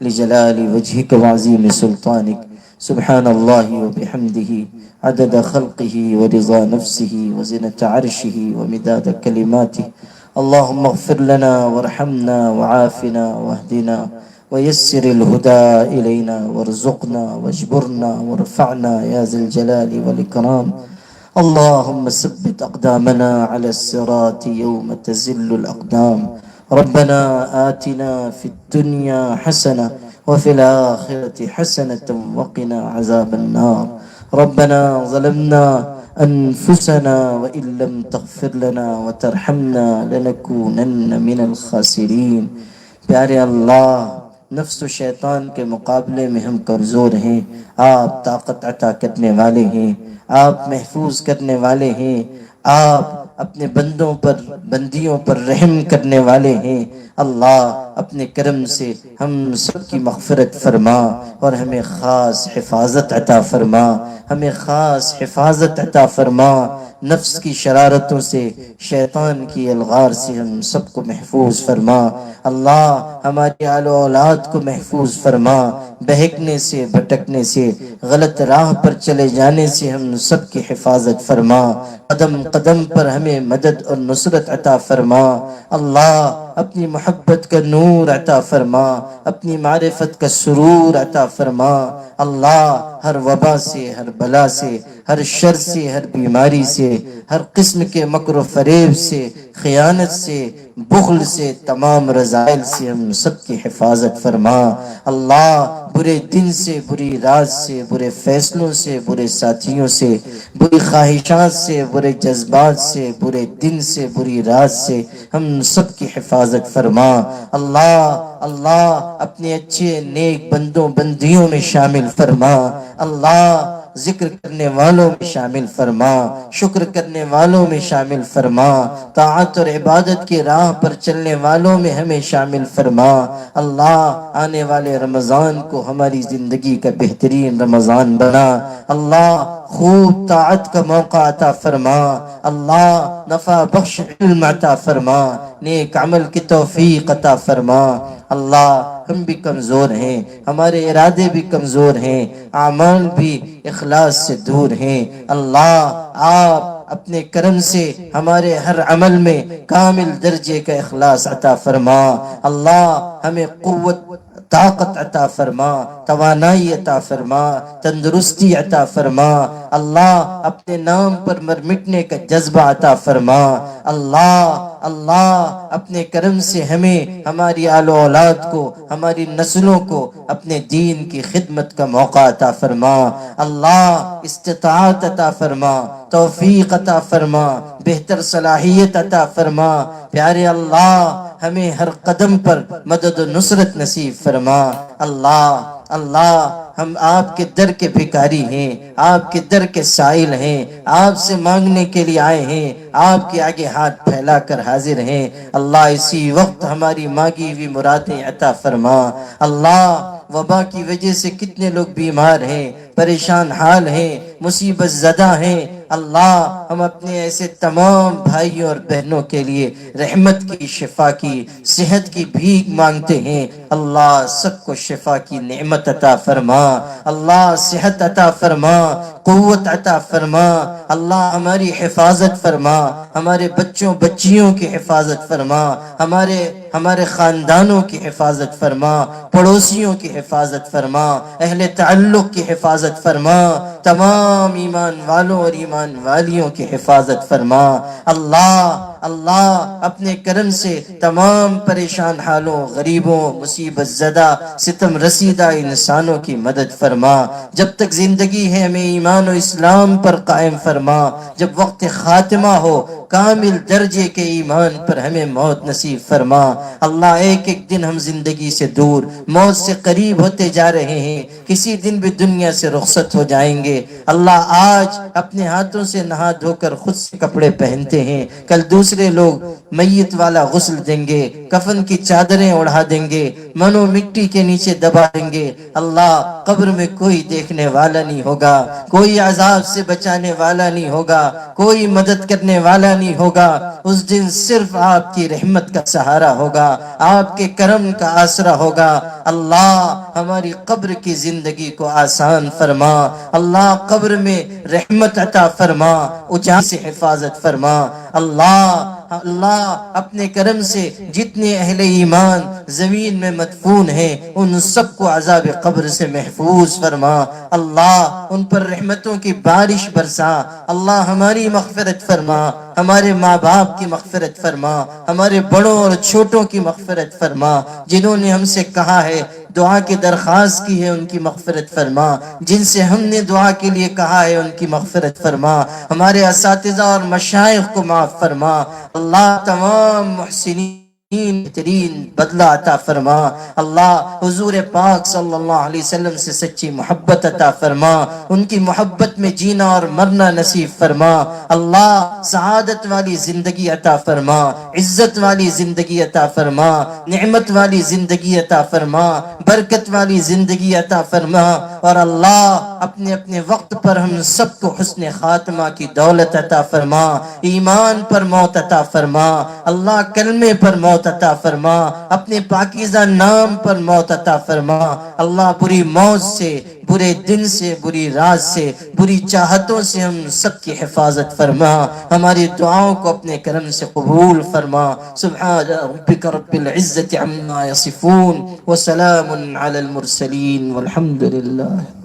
لجلال وجهك وعظيم سلطانك، سبحان الله وبحمده عدد خلقه ورضا نفسه وزنة عرشه ومداد كلماته۔ اللهم اغفر لنا وارحمنا وعافنا واهدنا ويسر الهدى إلينا وارزقنا واجبرنا وارفعنا يا ذا الجلال والإكرام۔ اللهم ثبت أقدامنا على الصراط يوم تزل الأقدام۔ ربنا آتنا في الدنيا حسنة وفي الآخرة حسنة وقنا عذاب النار۔ ربنا ظلمنا أنفسنا وإن لم تغفر لنا وترحمنا لنكونن من الخاسرين۔ پیارے اللہ، نفس و شیطان کے مقابلے میں ہم کمزور ہیں، آپ طاقت عطا کرنے والے ہیں، آپ محفوظ کرنے والے ہیں، آپ اپنے بندیوں پر رحم کرنے والے ہیں۔ اللہ اپنے کرم سے ہم سب کی مغفرت فرما اور ہمیں خاص حفاظت عطا فرما، ہمیں خاص حفاظت عطا فرما، نفس کی شرارتوں سے، شیطان کی الغار سے ہم سب کو محفوظ فرما۔ اللہ ہماری آل و اولاد کو محفوظ فرما، بہکنے سے، بھٹکنے سے، غلط راہ پر چلے جانے سے ہم سب کی حفاظت فرما، قدم قدم پر ہمیں مدد اور نصرت عطا فرما۔ اللہ اپنی محبت کا نور عطا فرما، اپنی معرفت کا سرور عطا فرما۔ اللہ ہر وبا سے، ہر بلا سے، ہر شر سے، ہر بیماری سے، ہر قسم کے مکر و فریب سے، خیانت سے، بخل سے، تمام رذائل سے ہم سب کی حفاظت فرما۔ اللہ برے دن سے، بری رات سے، برے فیصلوں سے، برے ساتھیوں سے، بری خواہشات سے، برے جذبات سے، برے دن سے، بری رات سے ہم سب کی حفاظت فرما۔ اللہ اپنے اچھے نیک بندوں بندیوں میں شامل فرما۔ اللہ ذکر کرنے والوں میں شامل فرما، شکر کرنے والوں میں شامل فرما، طاعت اور عبادت کی راہ پر چلنے والوں میں ہمیں شامل فرما۔ اللہ آنے والے رمضان کو ہماری زندگی کا بہترین رمضان بنا۔ اللہ خوب طاعت کا موقع عطا فرما۔ اللہ نفع بخش علم عطا فرما، نیک عمل کی توفیق عطا فرما۔ اللہ ہم بھی کمزور ہیں، ہمارے ارادے بھی کمزور ہیں، اعمال بھی اخلاص سے دور ہیں۔ اللہ آپ اپنے کرم سے ہمارے ہر عمل میں کامل درجے کا اخلاص عطا فرما۔ اللہ ہمیں قوت طاقت عطا فرما، توانائی عطا فرما، تندرستی عطا فرما۔ اللہ اپنے نام پر مر مٹنے کا جذبہ عطا فرما۔ اللہ اپنے کرم سے ہمیں، ہماری آل و اولاد کو، ہماری نسلوں کو اپنے دین کی خدمت کا موقع عطا فرما۔ اللہ استطاعت عطا فرما، توفیق عطا فرما، بہتر صلاحیت عطا فرما۔ پیارے اللہ ہمیں ہر قدم پر مدد و نصرت نصیب فرما۔ اللہ ہم آپ کے در کے بھکاری ہیں، آپ کے در کے سائل ہیں، آپ سے مانگنے کے لیے آئے ہیں، آپ کے آگے ہاتھ پھیلا کر حاضر ہیں۔ اللہ اسی وقت ہماری مانگی ہوئی مرادیں عطا فرما۔ اللہ وبا کی وجہ سے کتنے لوگ بیمار ہیں، پریشان حال ہیں، مصیبت زدہ ہیں۔ اللہ ہم اپنے ایسے تمام بھائیوں اور بہنوں کے لیے رحمت کی، شفا کی، صحت کی بھیک مانگتے ہیں۔ اللہ سب کو شفا کی نعمت عطا فرما۔ اللہ صحت عطا فرما، قوت عطا فرما۔ اللہ ہماری حفاظت فرما، ہمارے بچوں بچیوں کی حفاظت فرما، ہمارے خاندانوں کی حفاظت فرما، پڑوسیوں کی حفاظت فرما، اہل تعلق کی حفاظت فرما، تمام ایمان والوں اور ایمان والیوں کی حفاظت فرما۔ اللہ اپنے کرم سے تمام پریشان حالوں، غریبوں، مصیبت زدہ، ستم رسیدہ انسانوں کی مدد فرما۔ جب تک زندگی ہے ہمیں ایمان و اسلام پر قائم فرما، جب وقت خاتمہ ہو کامل درجے کے ایمان پر ہمیں موت نصیب فرما۔ اللہ ایک ایک دن ہم زندگی سے دور، موت سے قریب ہوتے جا رہے ہیں، کسی دن بھی دنیا سے رخصت ہو جائیں گے۔ اللہ آج اپنے ہاتھوں سے نہا دھو کر خود سے کپڑے پہنتے ہیں، کل دوسرے لوگ میت والا غسل دیں گے، کفن کی چادریں اڑا دیں گے، منو مٹی کے نیچے دبا دیں گے۔ اللہ قبر میں کوئی دیکھنے والا نہیں ہوگا، کوئی عذاب سے بچانے والا نہیں ہوگا، کوئی مدد کرنے والا نہیں ہوگا۔ اس دن صرف آپ کی رحمت کا سہارا ہوگا، آپ کے کرم کا آسرا ہوگا۔ اللہ ہماری قبر کی زندگی کو آسان فرما۔ اللہ قبر میں رحمت عطا فرما، اجالا سے حفاظت فرما۔ اللہ اپنے کرم سے جتنے اہل ایمان زمین میں مدفون ہیں ان سب کو عذاب قبر سے محفوظ فرما۔ اللہ ان پر رحمتوں کی بارش برسا۔ اللہ ہماری مغفرت فرما، ہمارے ماں باپ کی مغفرت فرما، ہمارے بڑوں اور چھوٹوں کی مغفرت فرما۔ جنہوں نے ہم سے کہا ہے، دعا کی درخواست کی ہے، ان کی مغفرت فرما۔ جن سے ہم نے دعا کے لیے کہا ہے ان کی مغفرت فرما۔ ہمارے اساتذہ اور مشائخ کو معاف فرما۔ اللہ تمام محسنین بہترین بدلہ عطا فرما۔ اللہ حضور پاک صلی اللہ علیہ وسلم سے سچی محبت عطا فرما، ان کی محبت میں جینا اور مرنا نصیب فرما۔ اللہ سعادت والی زندگی عطا فرما، عزت والی زندگی عطا فرما، نعمت والی زندگی عطا فرما، برکت والی زندگی عطا فرما۔ اور اللہ اپنے اپنے وقت پر ہم سب کو حسن خاتمہ کی دولت عطا فرما، ایمان پر موت عطا فرما، اللہ کلمے پر موت عطا فرما، اپنے پاکیزہ نام پر موت عطا فرما۔ اللہ بری موت سے، برے دن سے، بری رات سے، بری چاہتوں سے ہم سب کی حفاظت فرما۔ ہماری دعاؤں کو اپنے کرم سے قبول فرما۔ سبحان ربک رب العزت عما یصفون وسلام علی المرسلین والحمد للہ۔